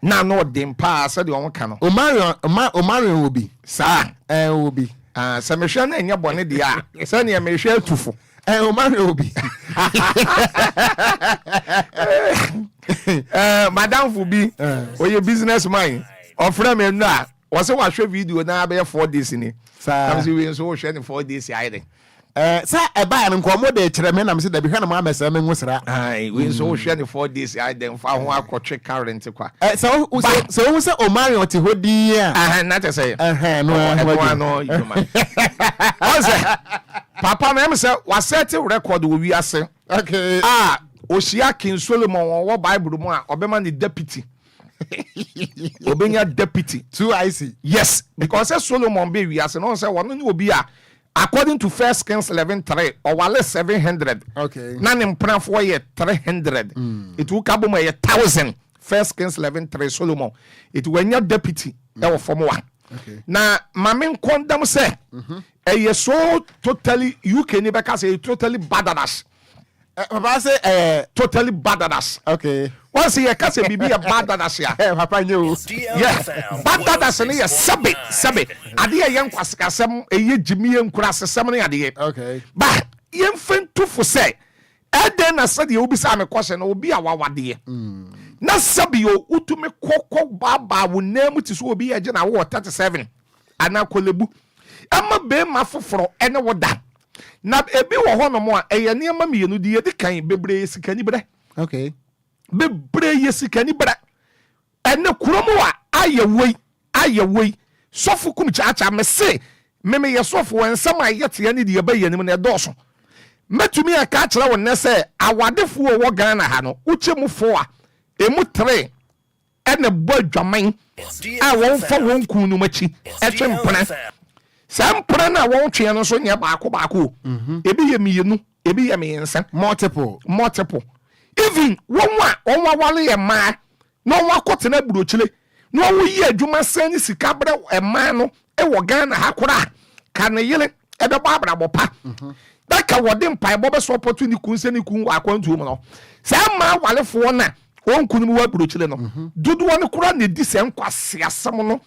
na no dem pa said you won kan no Omarion will be sa will be se me hwe na enya bone de a se na me hwe atufo Omarion will be madam Fubi oye businessman ofre me na wo se wa hwe video na be 4 days ni am si we so hwe ni 4 days ayi sa eba ya nkomo de kire me na me se da bi hwe na ma mesa me nwusra ai we so hwe ni 4 days ayi dem fa ho akotwe current kwa so se Omarion ti hodi a na te say no yuma papa na me say wa set record wo wi ase okay Oshia King Solomon wo Bible mu a obema ni deputy obenya deputy 2 IC yes because Solomon be wi ase no say wono ni obi a according to 1 Kings 11:3 or wale 700 okay na ne mprafo ye 300 it will kabo mo ye 1000 1 Kings 11:3 Solomon it wenya deputy e wo form one okay na mamen kondam say e so totally you can never say totally badass papa say totally badass okay once you can say bibi a badass ya papa nyo yeah badass ne ya sabe ade ya yankwasakasem eye jimi yankura asesem ne ade okay ba yemfentu fo say eden na sade obi sa me kwose na obi a wawade na sabe yo utumi kokko baba wo namu ti so obi ya je na wo 37 ana kolebu ama be ma foforo ene woda na ebi wo ho no mo a eye ne ma mienu di yedi kan bebre sikani bre okay bebre yesikani bre ene kuromo a ayewoi sofu Kumchacha me se meme ye sofu wensam ayete ne di eba yenim na edoso metumi aka kire wo ne se awadefo wo Ghana ha no uchemu fo a emu 3 ene bo adwaman a won fa won kunu machi etwe mpena sampra na won twe no so nya baako ebi ye mienu ebi ye miensa multiple even won wale ye ma no wakote na burochile no wo yi adwuma sani sika bre e ma no e wo Ghana ha kora ka ne yele e be babra bopa daka wode mpai bo be so opportunity kun sani kun akwantu mu no sama walefo na won kunu wa burochile no dudu won kora ne di se nkwase asem no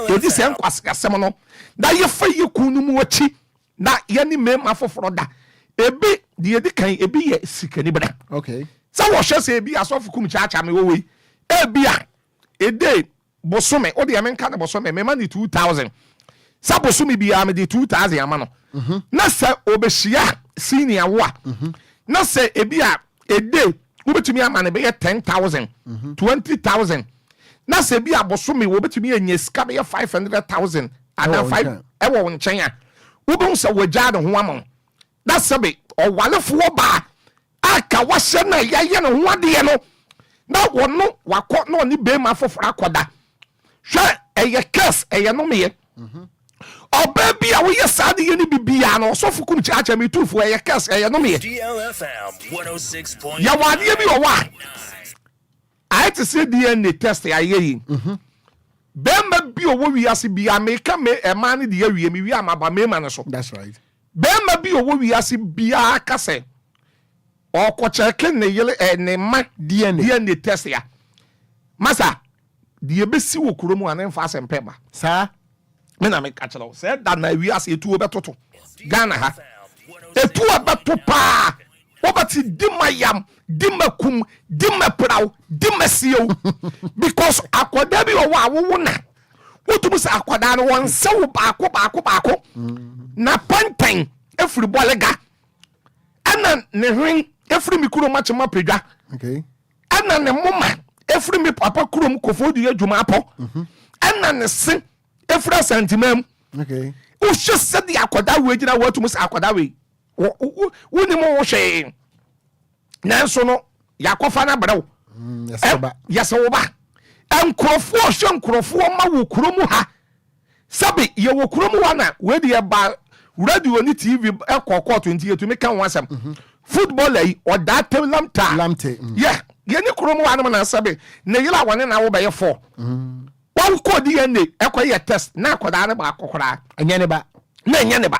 edi se nkwase asem no da ye fa ye kunu mu wachi na ye ni me mafoforo da ebi di edi kan ebi ye sikani bra okay sa wo hwe se ebi asofu Kumchacha me wo we ebi a ede bosome o de menka na bosome me ma ni 2000 sa bosome bi a me de 2000 ama no na sa obehia senior wa na sa ebi a ede obetumi ama ne be 10000 20000 na sa ebi a bosome wo betumi anya sika be 500000 ana 5 e wo nchen a wo be nsa wagya de ho ama na sa be o walefo ba aka wahye na yaye no ho ade no na wono wakọ na oni be ma fofora akoda hwe eye kes eye no meye oba bia wo yesade ye ni bibia no so fukum Kumchacha me tufo eye kes eye no meye DLFM 106.9 ya wade bi owa I to say DNA test aye yi bemba bi owo wiase bia me ka me e ma ne de awie me wi amaba me ma ne so that's right bemba bi owo wiase bia ka se okocheke ne yele ne ma DNA test ya masa die besi wo kuromu anen fa sempe ba sa me na me ka kire se da na wi ase etu obetoto Ghana ha etu obeto pa obati dimayam dimakum dimapraw dimasiyo because akoda bi wo awo na wotum sa akoda no won se wo baako na pantan efuri bolega ana ne hwen efri mi kuro mache mapedwa okay ana ne moma efri mi papa kuro m kofodi adwuma apo ana ne se efra santimam okay o hwe se de akoda we gina watum se akoda we woni mo wo hwe nanso no yakofa na brew yesoba enkrofo hwe enkrofo ma wo kuro mu ha sabe ye wo kuro mu wana we de ba radio ni TV ekoko 28 me kan wasam footballer yi o da lamte yeah ye ni kromo wa no na sabe na yila wane na wo be ye 4 one code DNA ekoye test na akoda ne ba akokora anya ne ba na anya ne ba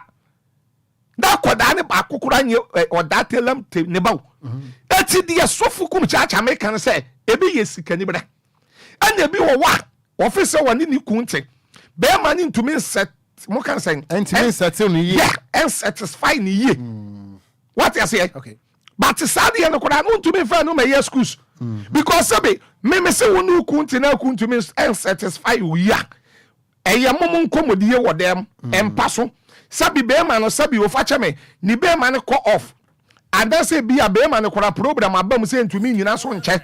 da akoda ne ba akokora nye o da lamte ne ba eti de sofu Kumchacha me kan say ebi ye sikani bra and ebi wo wa officer wani ni kunte be man ntumi set mo kan say ntumi set no ye yeah and satisfy ni ye what you say okay but sadly no koda no ntumi fa no me schools because sabe me say wonu kunte na kuntumi and satisfy we ya eye momon komodie wo dem empaso sabe be man no sabe wo fa cheme ni be man call off and then say be a be man koda program abam say ntumi nyina so nche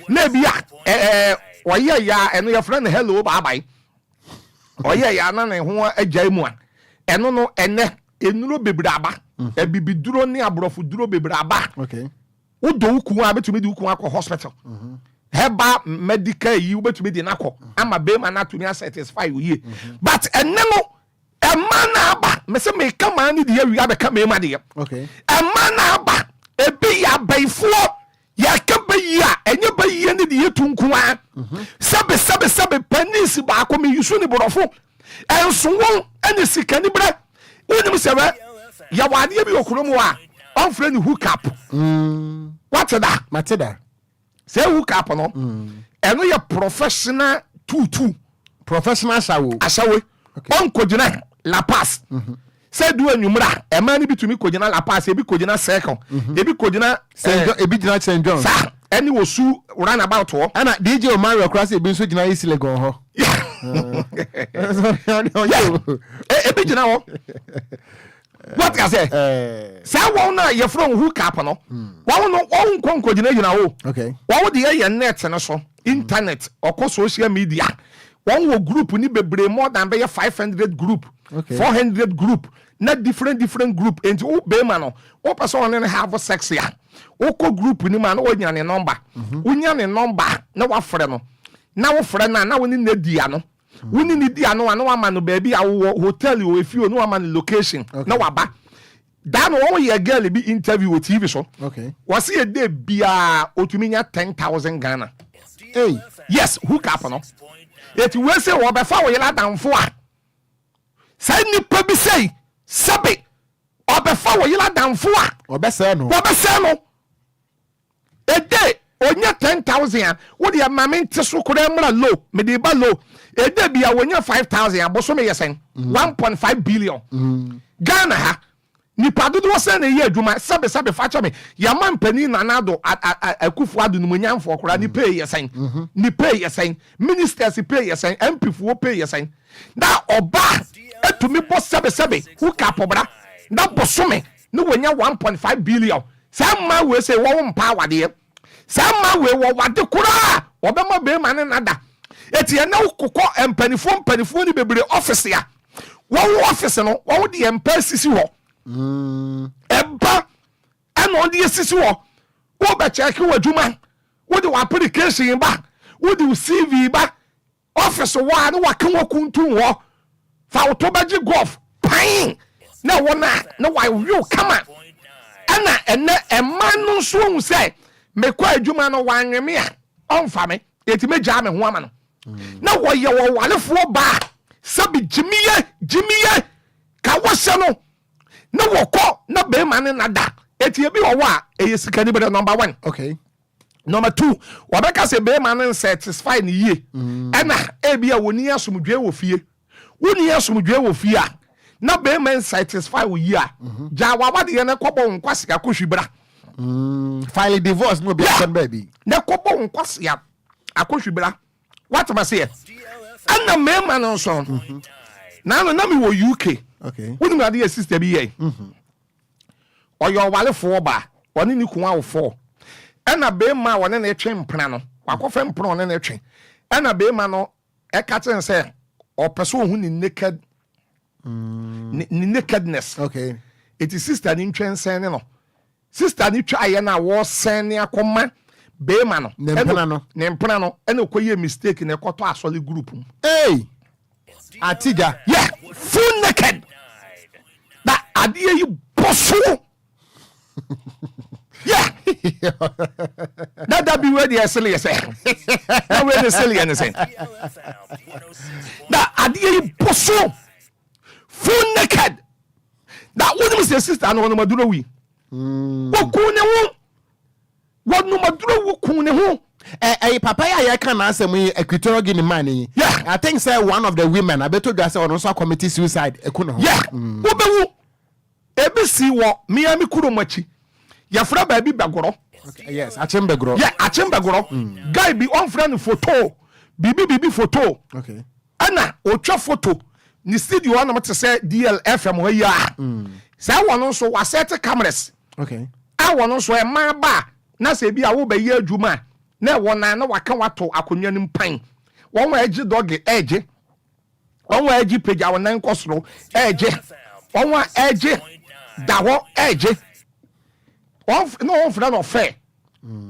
na bia oye ya eno your friend hello bye bye oye ya na ne ho agya mu a eno no ene enuro bebraba ebibiduro ne abrofo duro bebraba okay udo uku a betumi di uku akọ hospital heba medical yi betumi di nakọ ama be man atumi satisfy you but ene no e man aba me se me kama ni de wi abeka me ma de okay e man aba ebi ya baifo ya kaba yi a enye ba yi ne de yetunku a sebe panis ba ko me yusu ni borofo enso won ene sikani bra wonim sebe ya wade bi okromu a on friend hook up what's that mateda say hook up no eno ya professional professional asawe on kojina la pass say do anwumra e man bi tumi kojina la pass e bi kojina second e bi kojina ebi gina St John sa any wosu run about ho ana DJ Omar Cross e bi nso gina East Legon ho e bi gina ho what you say say won na ye from hook up no won no won konkojina gina ho okay won de ye net no so internet or social media one wo group ni bebre more than be 500 group okay 400 group na different group and o be man no o person on have sex ya o ko group ni man o nya ne number unya ne number na wa frɛ no na wo frɛ na wo ni na dia no wo ni dia no na wa man no baby a wo hotel o efi o no wa man location na wa ba da no wo ye girl bi interview o TV so okay was e dey bia otumi nya 10,000 Ghana hey yes hook up no it we say wo be fa wo yela danfo a say nipa bi say sabe obefa wo yela danfo a obese no ede onya 10,000 wo de amame nteso kora mra low me de ba low ede bia wonya 5,000 aboso me yesen 1.5 billion Ghana ha nipa dodo wo say na ye adwuma sabe fa cha me ya man pani nanado akufu adu no nyamfo kora ni pay yesen ni pay yesen ministers pay yesen MP fu pay yesen da oba etumi bo sabe who kapobra na bosome no wonya 1.5 billion sama we say wo mpa wade sama we wo wade kura obema be man nada etie na kokko empanifo ni bebre office ya wo office no wo de empa sisi ho eba eno de sisi ho wo be check wo adwuma wo de application ba wo de CV ba office wa na wa kan wo kuntu ho fa otobaji golf pain na wona na wa you come ana ene emanu so hu say me kwa adwuma no wanweme a onfa me eti meja me ho ama no na wo ye wo walefo ba sabi jimiye ka wo se no na wo ko na be man na da eti ebi wo a eyesikani be number 1 okay number 2 wabeka se be man satisfy ni ye ana ebi a woni asomdwe wo fie woni asomdwe wo fie a na be man satisfy wo yi a ja wa de ne kobo nkwasika kohwibra file divorce no be some baby ne kobo nkwasika akohwibra what am I say ana me man no so na me wo UK okay woni me ade sister bi ye oyo wale fo ba woni ni kun awofo ana be ma woni na etwe mpra no wakofa mpra woni na etwe ana be ma no e ka ten say o person hu ni naked ni nakedness okay it is sister ni ntwen sen no sister ni twa ye na wo sen ni akoma be ma no ne mpra no ena koye mistake na ekoto asole group hey atija yeah full naked that adeɛ yi bɔ yeah that be where the silly is that where the silly and say that adeɛ yi bɔ full naked that one is the sister no maduro wi wo kun ne ho wo no maduro wo kun ne ho papa ya can answer me equatorial Guinea man. Yeah, I think say one of the women I better just say also committee suicide. Yeah, wo be wo ebisi wo Miami Kuromachi. Ya fra baby bagoro. Okay, yes, Achembegro. Yeah, Achembegro. Guy be on friend photo. Bibi photo. Okay. Ana otwa photo. Ni studio na mate say DLFM ho ya. Say one so wa set cameras. Okay. I one so e man ba na say bi a wo be ye adwuma. Na wona na waka wato akonwa nim pan. Won wa agi dog age. Won wa agi page awon nan kosoro age. Won wa age dawo age. No friend of fair.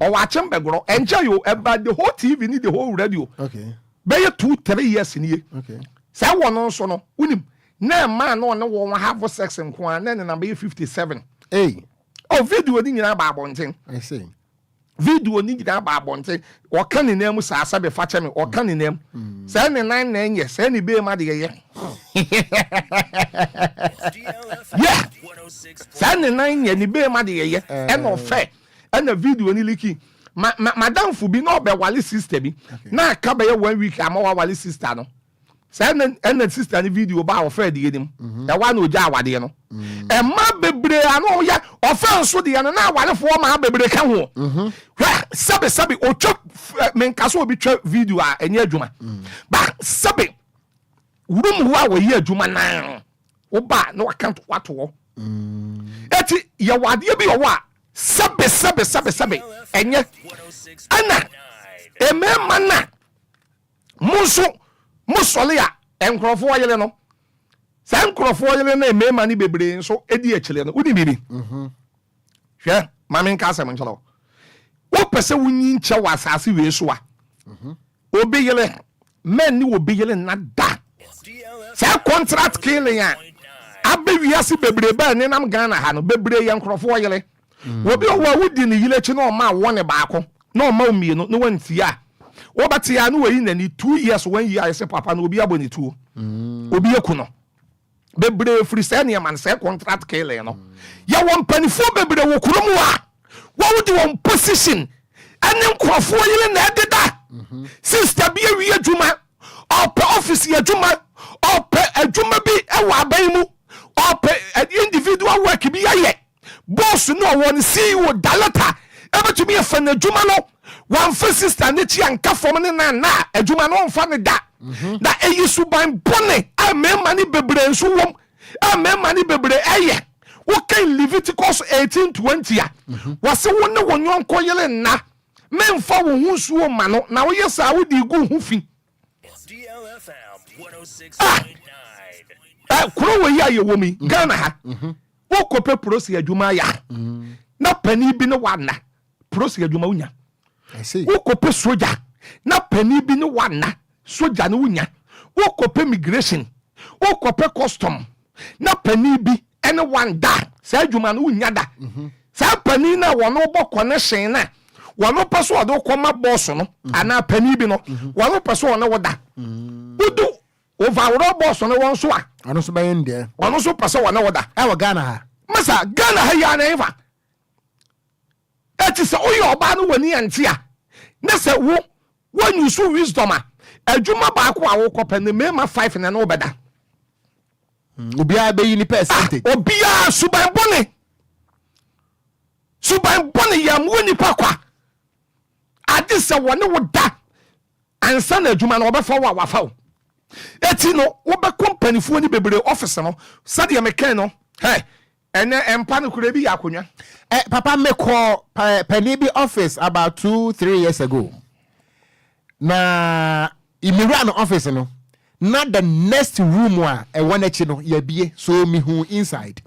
Or watching Begro. Enjoy you about the whole TV, need the whole radio. Okay. Be 2-3 years in here. Okay. Say one on so no. Unim. Na man no one have sex and kwan. Then number 57. Hey. Oh, video ni na ba bonten. I see. Video ni na ba bonten. O kan ni name sa asa be fa che me. O kan ni name. Say ni 9 years. Say ni be ma de ye. Yeah. Say ni 9 years ni be ma de ye. E no fair. And the video ni liki. Madam fu bi no be wali sister bi. Na ka be 1 week ama wali sister no. Say and sister ni video ba offer de nim. E wa no ja awade no. E ma bebre ano ya offer so de no na awale fo ma bebre ka ho. Sabe o chop men kaso obi twa video a enye adwuma. Ba sabe wurum ho a wo ye adwuma na. Wo ba na wakanto wato. Eti ya wade bi wo a sabe enye ana emema na musole a enkrofo yele no sa enkrofo yele na emema ni bebre nso edi akile no udi bibi hwe mame nka asem nchalo wo pese wunyi nche wa asase we so a obi yele men ni obi yele na da sa contract killing a abewiase bebre ba ni nam Ghana ha no bebre ye enkrofo yele obi owa wudi ni yile chi no ma wone baako no ma omienu no wantia wo batia no wayi nani 2 years 1 year ese papa no obi aboni tuo obi ekuno bebre free say ne man say contract kele no ya won panifo bebre wo kurom wa wo wudi won position ane nkrofo yile na ededa sister bi awi adwuma op office adwuma op adwuma bi e wa aban mu op individual work bi aye boss no one see wo dalata ebe to me afan adwuma no one first sister ne chi anka fom ne na adwuma no mfa ne da da eyisu ban bone amema ni bebre nso wom amema ni bebre eye wo kan Leviticus 18:20 a wase wo ne wo nyonko yele na memfa wo hunsuo ma no na wo yesa wo di gu hu fi DLFM 106.9 kuro we ya ye wo mi Ghana ha wo kope prosi adwuma ya na pani bi ne wana prosi adwuma unya I see wo kope soja na pani bi ne wana soja ne unya wo kope migration wo kope custom na pani bi ene wanda sa adwuma ne unya da sa pani na wono bo connection na wono paso odo koma boss no ana pani bi no wono paso wono woda udu overall boss no won so a ano so bayen de wono so paso wono woda e wa Ghana ha masa Ghana ha ya na eva eti se oyo oba no wani antia na se wo nyusu wisdom a adwuma ba ko a wo kope ne mema 5 na no beda Obia be yi ni percentage Obia suban bone ya mu ni pakwa ade se woni wo da ansa na adwuma na obefa wo awafa eti no wo be company fu ni bebre office no sade me kan no ene empa no kura bi yakonwa papa me call penny bi office about 2-3 years ago na imira no office no na the next room wa e wona chi no ya bie so me hu inside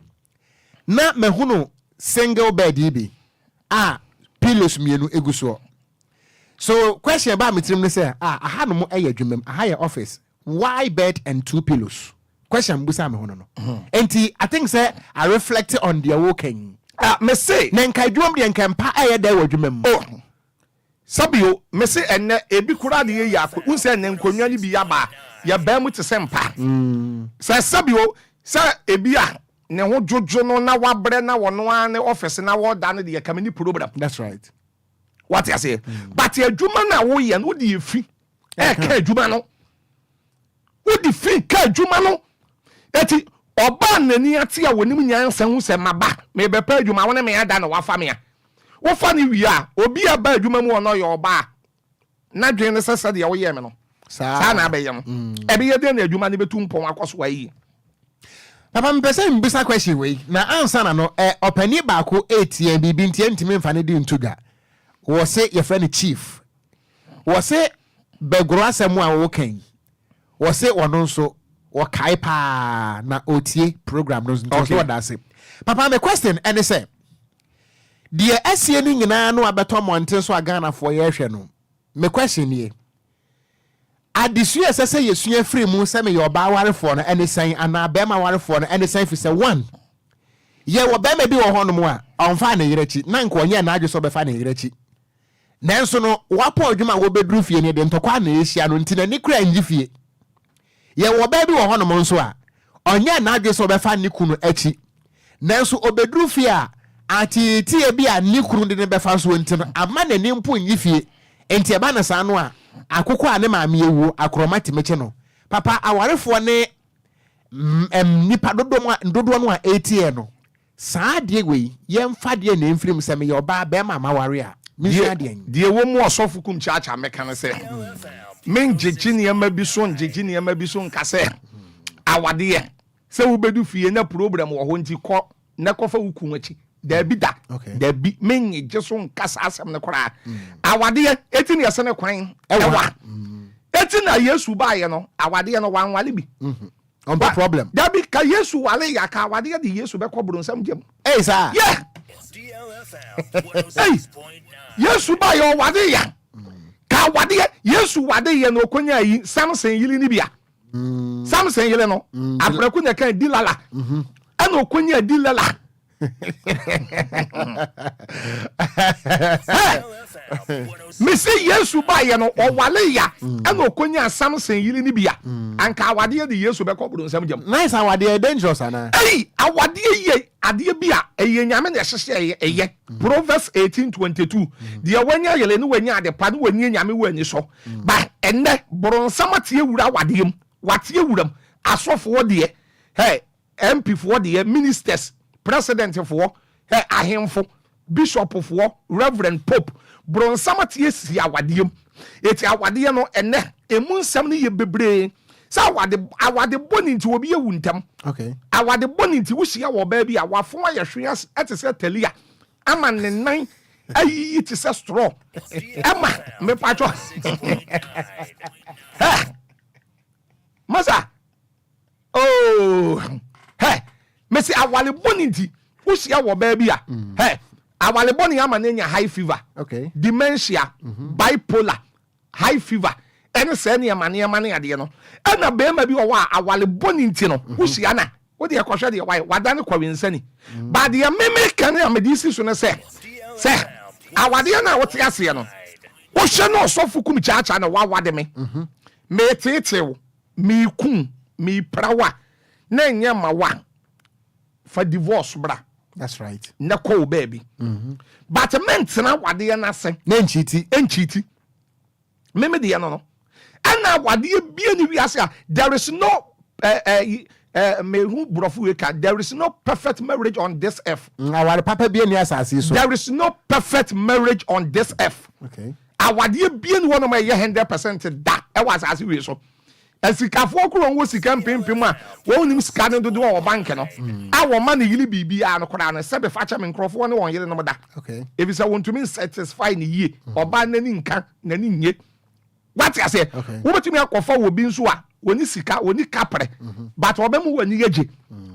na me hu no single bed bi pillows mienu eguso so question ba me trim ne say aha no mo e adwumam aha ya office why bed and 2 pillows question busa me hono no enti I think say I reflect on their working me say na nka dwom de nka mpa aye da wadwuma mu sabio me say enne ebi kura de ye yakọ unse enne nkonwa ni bi yaba ya ba mu te se mpa say sabio say ebi a ne ho jojo no na wabre na wono an office na wo da no de kamani program. That's right. What you say? But adwuma na wo ye no de efi ka adwuma no wo de fi ka adwuma no eti oba nani ate a wonim nyansa hu se maba me be pa adwuma wona me ada na wafa me a wo fa ne wi a obi aba adwuma mu ono ye oba na dwen ne sesa de wo ye me no sa na abaye no e be ye de na adwuma ne betu mpon akoso ayi. Papa mpese mbisa question we na answer na no opani baako ATM bibi ntie ntime mfa ne di ntuga wo se ye friend chief wo se begro asemu a wo kan wo se wono nso wo kai pa na otie program no nso so da se papa me question any say the asie ni nyina no abeto monten so agana fo ye hwe no me question ye adisu esese yesua free mu se me yo ba ware fo no any sign ana be ma ware fo no any sign fi say one ye wo be ma bi wo hono mu a onfa na yerechi na nko onye na adwo so be fa na yerechi nanso no wapo adwuma wo bedru fie ne de ntokwa na ehia no ntina ni kura nji fie ye wo be bi wo hono mu nso a onye na adwo so be fa ni kunu achi nanso obedru fie a ati tie bi a ni kunu de ne be fa so ntino ama na ni mpo nyi fie enti eba na sa no a akoko a ne maame ewu akromati meche no papa awarefo ne nipa dodo no a ATM no saa de we yemfa de na emfirim se me yoba be mama ware a mi de wo mu osofu Kumchacha meka ne se men jejini ema bi so jejini ema bi so nka se awade se wo bedu fie na program wo ho nti ko na kofa wuku nwachi da bi da da bi men je so nka sa asem ne kora awade eti ne yese ne kwan ewa eti na Yesu ba ye no awade no wan wale bi on the problem da bi ka Yesu wale ya ka awade de Yesu be kobro nsam jem sir yeah hey Yesu ba ye wade ya ka wade Yesu wade ye no konya yi Samson yili ni bia Samson yili no abraku na kan dilala ana okonya dilala me say Yesu ba ye no owale ya ana okonya Samson yili ni bia anka awade de Yesu be kobro nsam jam nice awade dangerous ana hey awade ye ade bia eye nyame na hyehye eye Proverbs 18:22 de wanya yele ni wanya ade pa ni wanya nyame wani so ba enne bronsam atie wura awade yam watie wuram asofo de hey MP for the ministers president for ahemfo bishop for reverend pope bronsam tie si awadiem eti awade no ene emu nsam ne ye bebre sa awade boni nti obi ye wuntam okay awade boni nti wuhia wo ba bi awafo ya hwe etese talia ama ne nan ayi ti se straw ama me pacho masa oh hey mesi awale boni nti wuhia wo ba bi a hey awale boni ama na nya high fever okay dementia bipolar high fever ene se ne ama ne ade no ena be ma bi wo awale boni nti no wuhia na wo de ekwohwe de why wadane kwawensani ba de meme kan amedisi so ne se awade na wo te ase no wo hwe no osofu Kumchacha na wawade me me tetew me kun me prawa na nya mawa for divorce bra. That's right. Na call baby. But mentena wade na se na enchiti meme de no ana wade bia ni wiase a there is no me hu brofu weka there is no perfect marriage on this earth. Awade papa bia ni asase so there is no perfect marriage on this earth. Okay. Awade bia ni wono ma ye 100% da e was asase we so esikafo kuro wo sika mpempem a wo nim sika ne dodo wo bank no a wo ma ne yili bibi a no kora no sebe facha me nkrofo ne won yele no da okay if you say want to me satisfy ne yie oba nani nka nani nye what I say wo betumi akofa wo bi nso a woni sika woni kapre but obemu wani yeje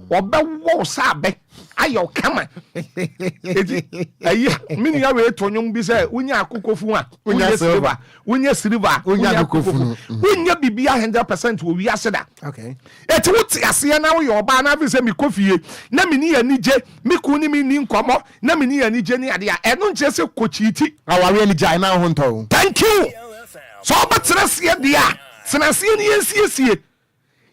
obewo sabe ayo kama ayi mini ya we tonyum bi say unya akokofu a unya silver unya akokofu unya bibia 100% wo wi aseda okay eti wuti ase na wo yoba na bi say mi kofie na mini ya nije mi ku ni mi ni nkomo na mini ya nije ni ade a eno nche se kochiti aware ni jai na ho nto thank you so obetre se dia senase ni yensie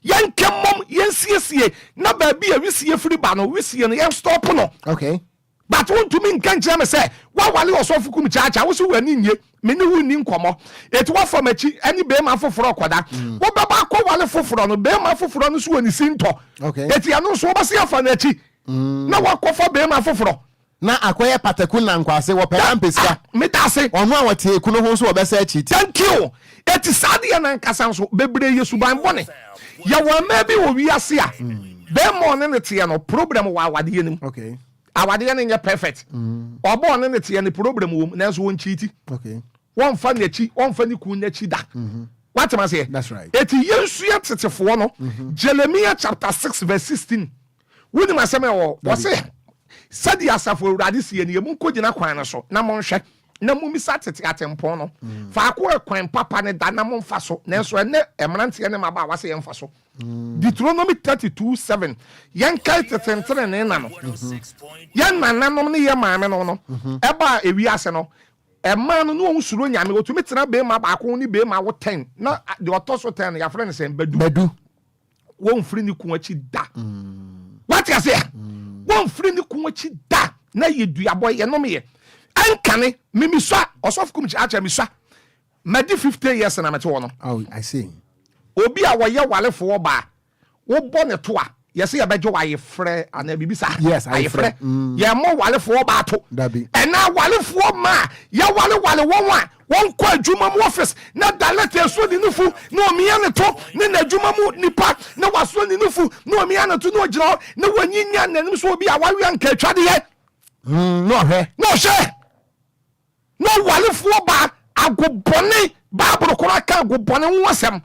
yankemom yensie na ba bia wisie firi ba no wisie no yen stop no okay but won to me nkan kire me say wa wale osofu Kumchacha wo so wani nye me ne hu ni nkomo eti wa fam achi ani be ma foforo koda wo beba ko wale foforo no be ma foforo no so wani sinto okay eti anu so ba se afa na achi na wa kofa be ma foforo na akoye pataku na nkwase wo pera mpesa metase onu a wote ekuno ho so wo besa achi thank you eti sadia na nkasa so bebre yesuban bone ya wa maybe wo wiase a be mo ne tie no problem wa awade yenim okay awade ne nye perfect obo ne tie ne problem wo na so won chiti okay won fa na chi won fa ni ku na chi da what am I say that's right eti yensu ya tetefo no Jeremiah chapter 6 verse 16 woni ma sema wo say sadia asafo urade sie ne yemu kogina kwan na so na mo nhwe na mumi satete atempo no fa ko ekwan papa ne da na mo mfa so nanso ene emrante ne maba wase yemfa so Deuteronomy 32:7 yankai tetentere ne na no yan nananom ne ye maame no no eba ewi ase no ema no no nsuro nyame otumi tena be ma ba ko ni be ma wo 10 na de otoso 10 ya friend say badu won free ni ku achi da what you say won free ni ku achi da na ye duabo ye no me ankane mimi so osof Kumchacha mi so madi 50 years na mete wono oh I see obi a woye walefo ba wo bo ne to a yesi abejo wa yefre ana bibisa yes ayefre ye mo walefo ba to dabi ena walefo ma ye wale won kwa adwuma mu office na dalete so ni nufu na omiya ne to ne na adwuma mu nipa na waso ni nufu na omiya ne to na ogiro na wanyinya nanim so obi a wawe anka twade ye no he no walefo ba agobone Bible kora ka agobone nwasem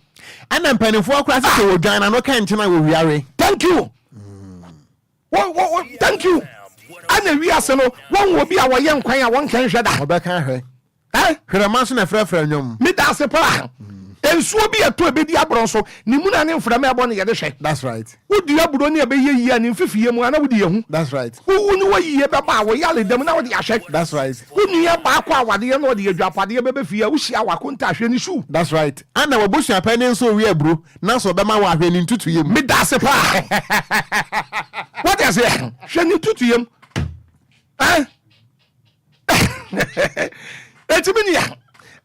ana mpanifo akora se wo dwan na no ka nchina wo wiare thank you thank you ana wiase no won wo bi a wo ye nkwan a won kan hweda obeka hwe hwera so na frefra nyom mi da se pa ensuo bi ato ebedi abron so ni mu na ne mframa ebo ne ye de hwe that's right wodi aburo ne ebe ye yi ani mfifie mu ana wodi ye hu that's right wo ni wo yi ye beba wo yale dem na wodi ahwe that's right woni ye ba akwa awade ye na wodi ye dwapade ye bebe fie wo hia wakonta ahwe ni shu that's right ana wo bosu apane nso wi aburo na so be ma wo ahwe ni ntutu yem mi da se pa what is it hwe ni ntutu yem etimi ya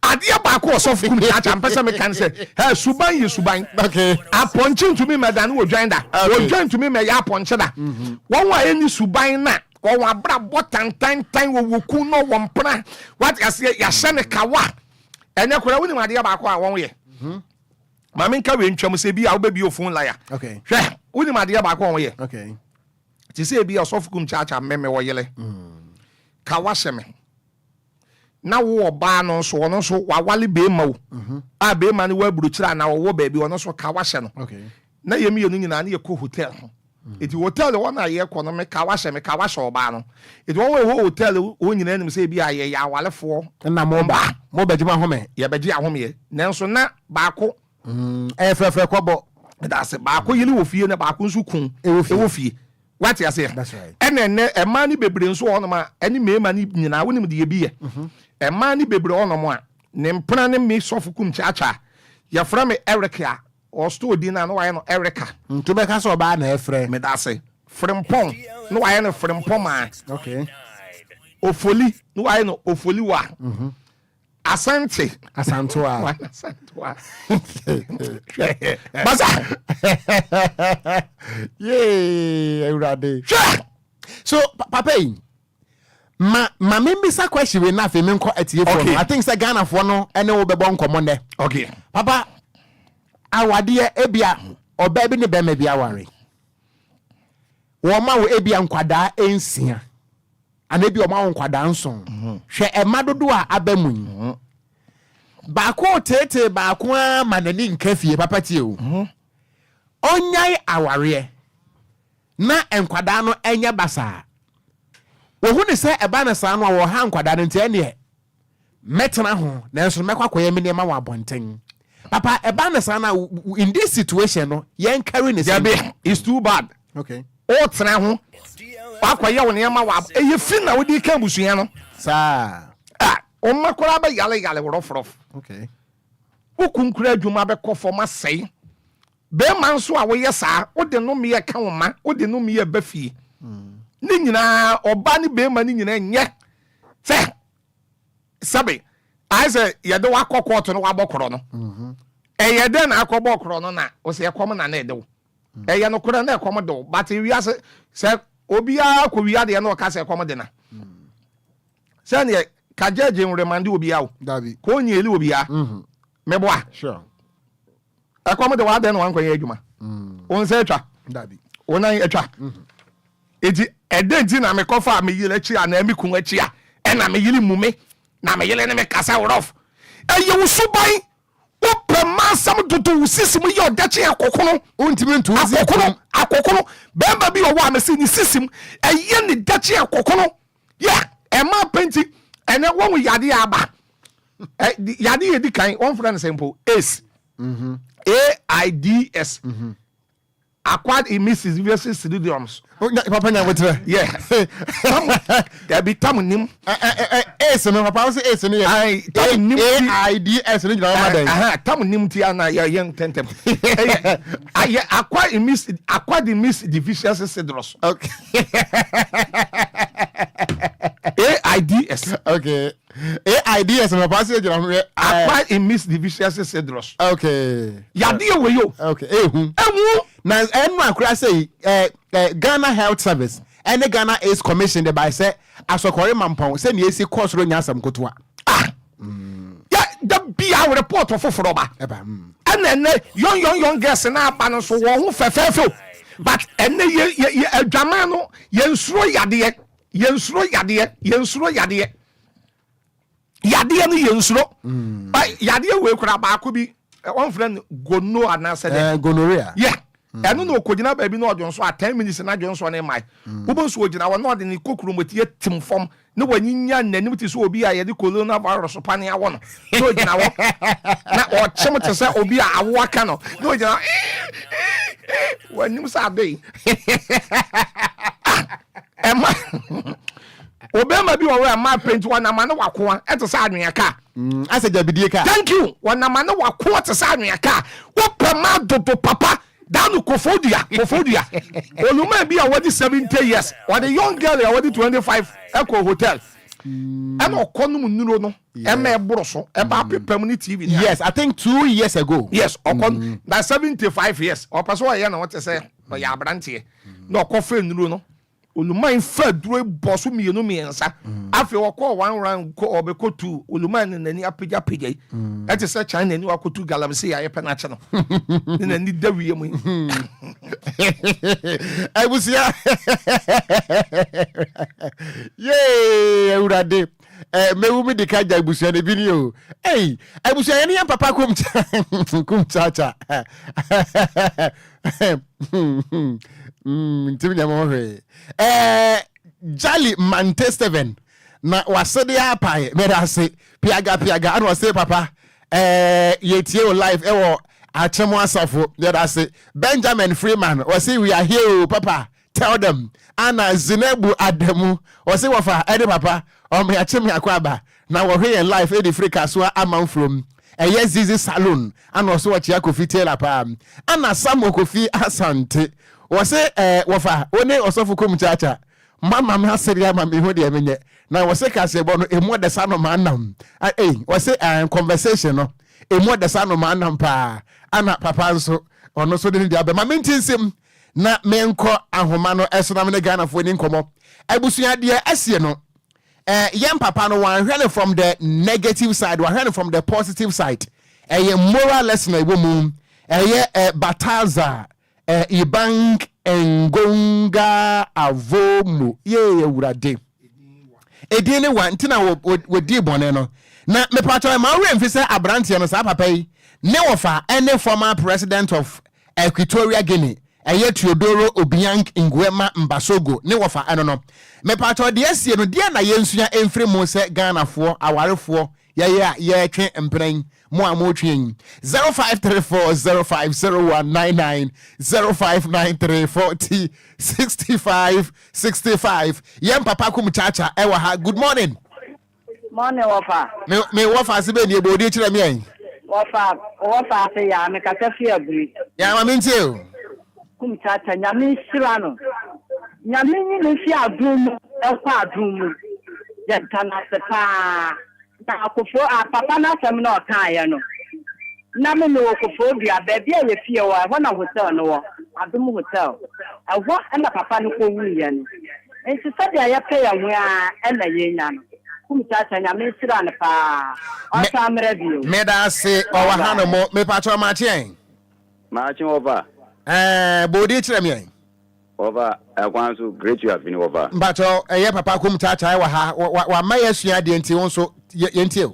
adia ba ko osofu Kumchacha mpesa me kan say suban ye suban okay aponche to me madan wo dwan da wo dwan to me me ya aponche da won wa eni suban na won wa bra botan wo woku no wo mpra what ya say ya hye ne kawa ene kora woni adia ba ko a won ye ma me nka we ntwam se bi a wo be bi ofun la ya okay hwe woni adia ba ko won ye okay ti say bi osofu Kumchacha meme wo yele kawa sheme na wo ba no so ono so wawale be ma wo a be ma ne wa buruchira na wo ba bi ono so ka wa hye no okay na yemi yenu nyina na ye ko hotel ho eti hotel wo na ye ko no me ka wa hye oba no eti wo hotel wo nyina anim se bi aye ya walefo na mo ba jima home ye ba ji ahome ye nanso na ba ko frefre kobo da se ba ko yili wo fie na ba ko nsu kun ewo fie what you say that's right ene ema ni bebre nso ono ma eni mema ni nyina wonim de ye bi ye ema ni bebre ono mo a ne mpra ne me sofu Kumchacha ya fra me Erica o sto di na no wa ye no Erica to be ka so ba na efre me da se frimpon no wa ye no frimpon ma okay ofoli no wa ye no ofoli wa Asante Asantoa Basa Eurade so papa ma membisa question we na fe me nko atie for no I think say Ghana for no ene wo bebo nkomo ne okay papa awade ebia oba bi ne be ma bia ware wo ma wo ebia nkwada ensia anabi o ma wo nkwada nson hwe ema dodo a abamu ba ko tete ba ko manani nkafie papa tie o onyai aware na enkwada no enye basa wo hu ne se eba na sa no wo ha enkwada no ntie ne metena ho na enso mekwa koye me ne ma wa bonten papa eba na sa na in this situation no yen carry ne say it's too bad. Okay. O tena ho akwaye wo ne ma wa eye fi na wo di kan busua no sa o makora ba yale worof. Okay. Ukunkura adwuma be kofo sei be man so a wo yesa wo de no me ye ka wo ma wo de no me ye ba fie ni nyina oba ni be ma ni nyina nye se sabe I say ye de wakokọ to no wabokoro no ye de na akobokoro no na o se yekom na na de wo ye no kora na yekom de wo but wi ase se Obia ko wi ade na o ka se yekom de na se ne ka jeje nremande Obia wo dabi ko nyeli Obia meboa sure akwam de wa de no ankwanye adwuma on se atwa dabi onan atwa eti edenti na me kofa me yile chi ana me kun achi a na me yile mume na me yile ne me kasa rof eye wo suban wo pe masam dodo sisim ye odachi akokono ontimi ntu akokono bemba bi wo amese ni sisim eye ni dachi akokono ya e ma penti ene wo yade aba yade yedi kan one friend simple ace AIDS acquired immense versus syndromes. Papa nya wetre. Yeah. There be tamunim. Ace no papa say ace no. I tamunim AIDS no jina ma den. Tamunim ti ana ya young tentem. I acquired immense deficiency syndromes. Okay. AIDS. Okay. AIDS no papa say jina acquired immense deficiency syndromes. Okay. Yade we yo. Okay. Ehu. Na enu akura say Ghana Health Service and the Ghana AIDS Commission the by say asokore mampon say ne esi course ro nya asam kotoa. Ya da bia report of foforo ba. And young girls na aba no so wo ho fefefo. But enne ye adwama no yensuro yade no yensuro. Yade we kura ba ko bi one friend gono anase gonorrhea. Yeah. Eno no okogina ba bi no odwonso a 10 minutes na dwonso na mai. Ubonso ogina wo no de ni kokuru moti etim fom ne wanyinya nanim ti so obi a ye de coronavirus pane awo no. No ogina wo na o chem te se obi a awo aka no. No ogina wanim sa dey. Emma Obema bi wo ma paint one na ma no wakoa eto sa anwea ka. Asa jabidie ka. Thank you. One na ma no wakoa te sa anwea ka. Wo pema dodo papa down Kofodia. Oluma bi a wadi 70 years. Or the young girl a wadi 25 Echo Hotel. And okonum nuro no. Ema ebroso. Eba pepem ni TV. Yes, I think 2 years ago. Yes, okon that 75 years. Or person ya na what say ya abrantie. No kofe nuro no. Oluma infa duro bosu mienu miensa afi wako one round ko obeko two oluma nani apija pija that is China ni wako two galamsi ya yepe na che no ni ni dawie mu abusia ye urade mewu mi dika ja abusia ne bi ni o abusia ne papa kumchacha ntimi nyama hwe Jali Mante Steven na wasede apai merase piaga anu wase papa yetie o live ewo achemo asafo merase Benjamin Freeman wase we are here papa tell them ana Zinebu Adamu wase wafa ede papa o me achemi akwaba na wo hwe live edi Africa so amam from Zizi Salon and also what Kofi Taylor pa ana Samo Kofi Asante wase wafa one osofu Kumchacha mama me aseria mama hu de menye na wase kase bo no emu de sa no manam wase conversation no emu de sa no manam pa ana papa nso ono so de dia be mama ntinsem na menko ahoma no esonam ne Ghana fo ni nkomo abusua de asie no yam papa no one hearing from the negative side, one hearing from the positive side. A moral lesson a woman, Bataza, Ibank Ngonga Avomu, ye urade. A dinner one, Tina would dear Boneno. Now, me part of my room, Fisher Abrantian, Sapape, Neofa, any former president of Equatorial Guinea eye Teodoro Obiang Nguema Mbasogo ne wofa eno no me pato de asie no de na yensua emfiri mo se Ghana fo awarefo ye twe empren mo amotwen 0534050199 0593406565 yem papa Kumchacha ewa ha. Good morning. Morning wofa. Me wofa se be ni ebodi kire me en. Wofa se ya me kasa fi abri. Ya ma mintie Kumchacha nyame shira no. Nyame ni ne fi adum ekwa adum. Ya tana se pa. Na akofo papa na asem na okan ya no. Na me no akofo bia ba bia ye fie wa ho na hotel no wo. Adum hotel. Awo na papa no ko wu ya no. Ensi sadia ya pe ya ho a na ye nya no. Kumchacha nyame shira ne pa. O sa mre bio. Me da se o wa ha no mo me pa cho ma chien. Ma chien over. Body chire me en. Over akwanso great you have been over. Mbacho papa Kumchacha wa ha wa maye sua de nti wonso yentie.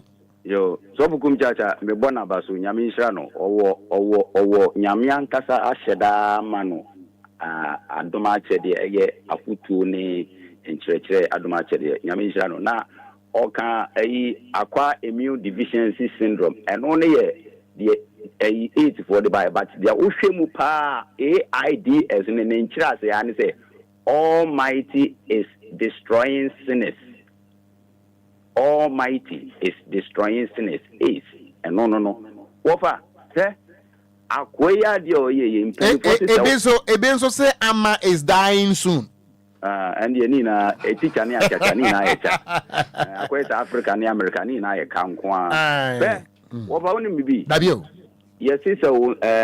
Yo so Kumchacha me bona baso nyame nhira no owo nyame ankasa ahyeda ma no adoma chede eye afutuo ne nkyerɛkyerɛ adoma chede nyame nhira no na oka akwa immune deficiency syndrome eno ne ye de 8 for the by but dia ohwemu pa AIDS ne nkyira se ya ne say Almighty is destroying sinners. Almighty is destroying sinners. Is and no. Wofa, say akwaya di oye Ebenso say Amma is dying soon. And ye nina a teacher ni acha ni na acha. Akwaya Africa ni America ni na ye kankwa. Wofa oni bibi. Dabio. Yes, so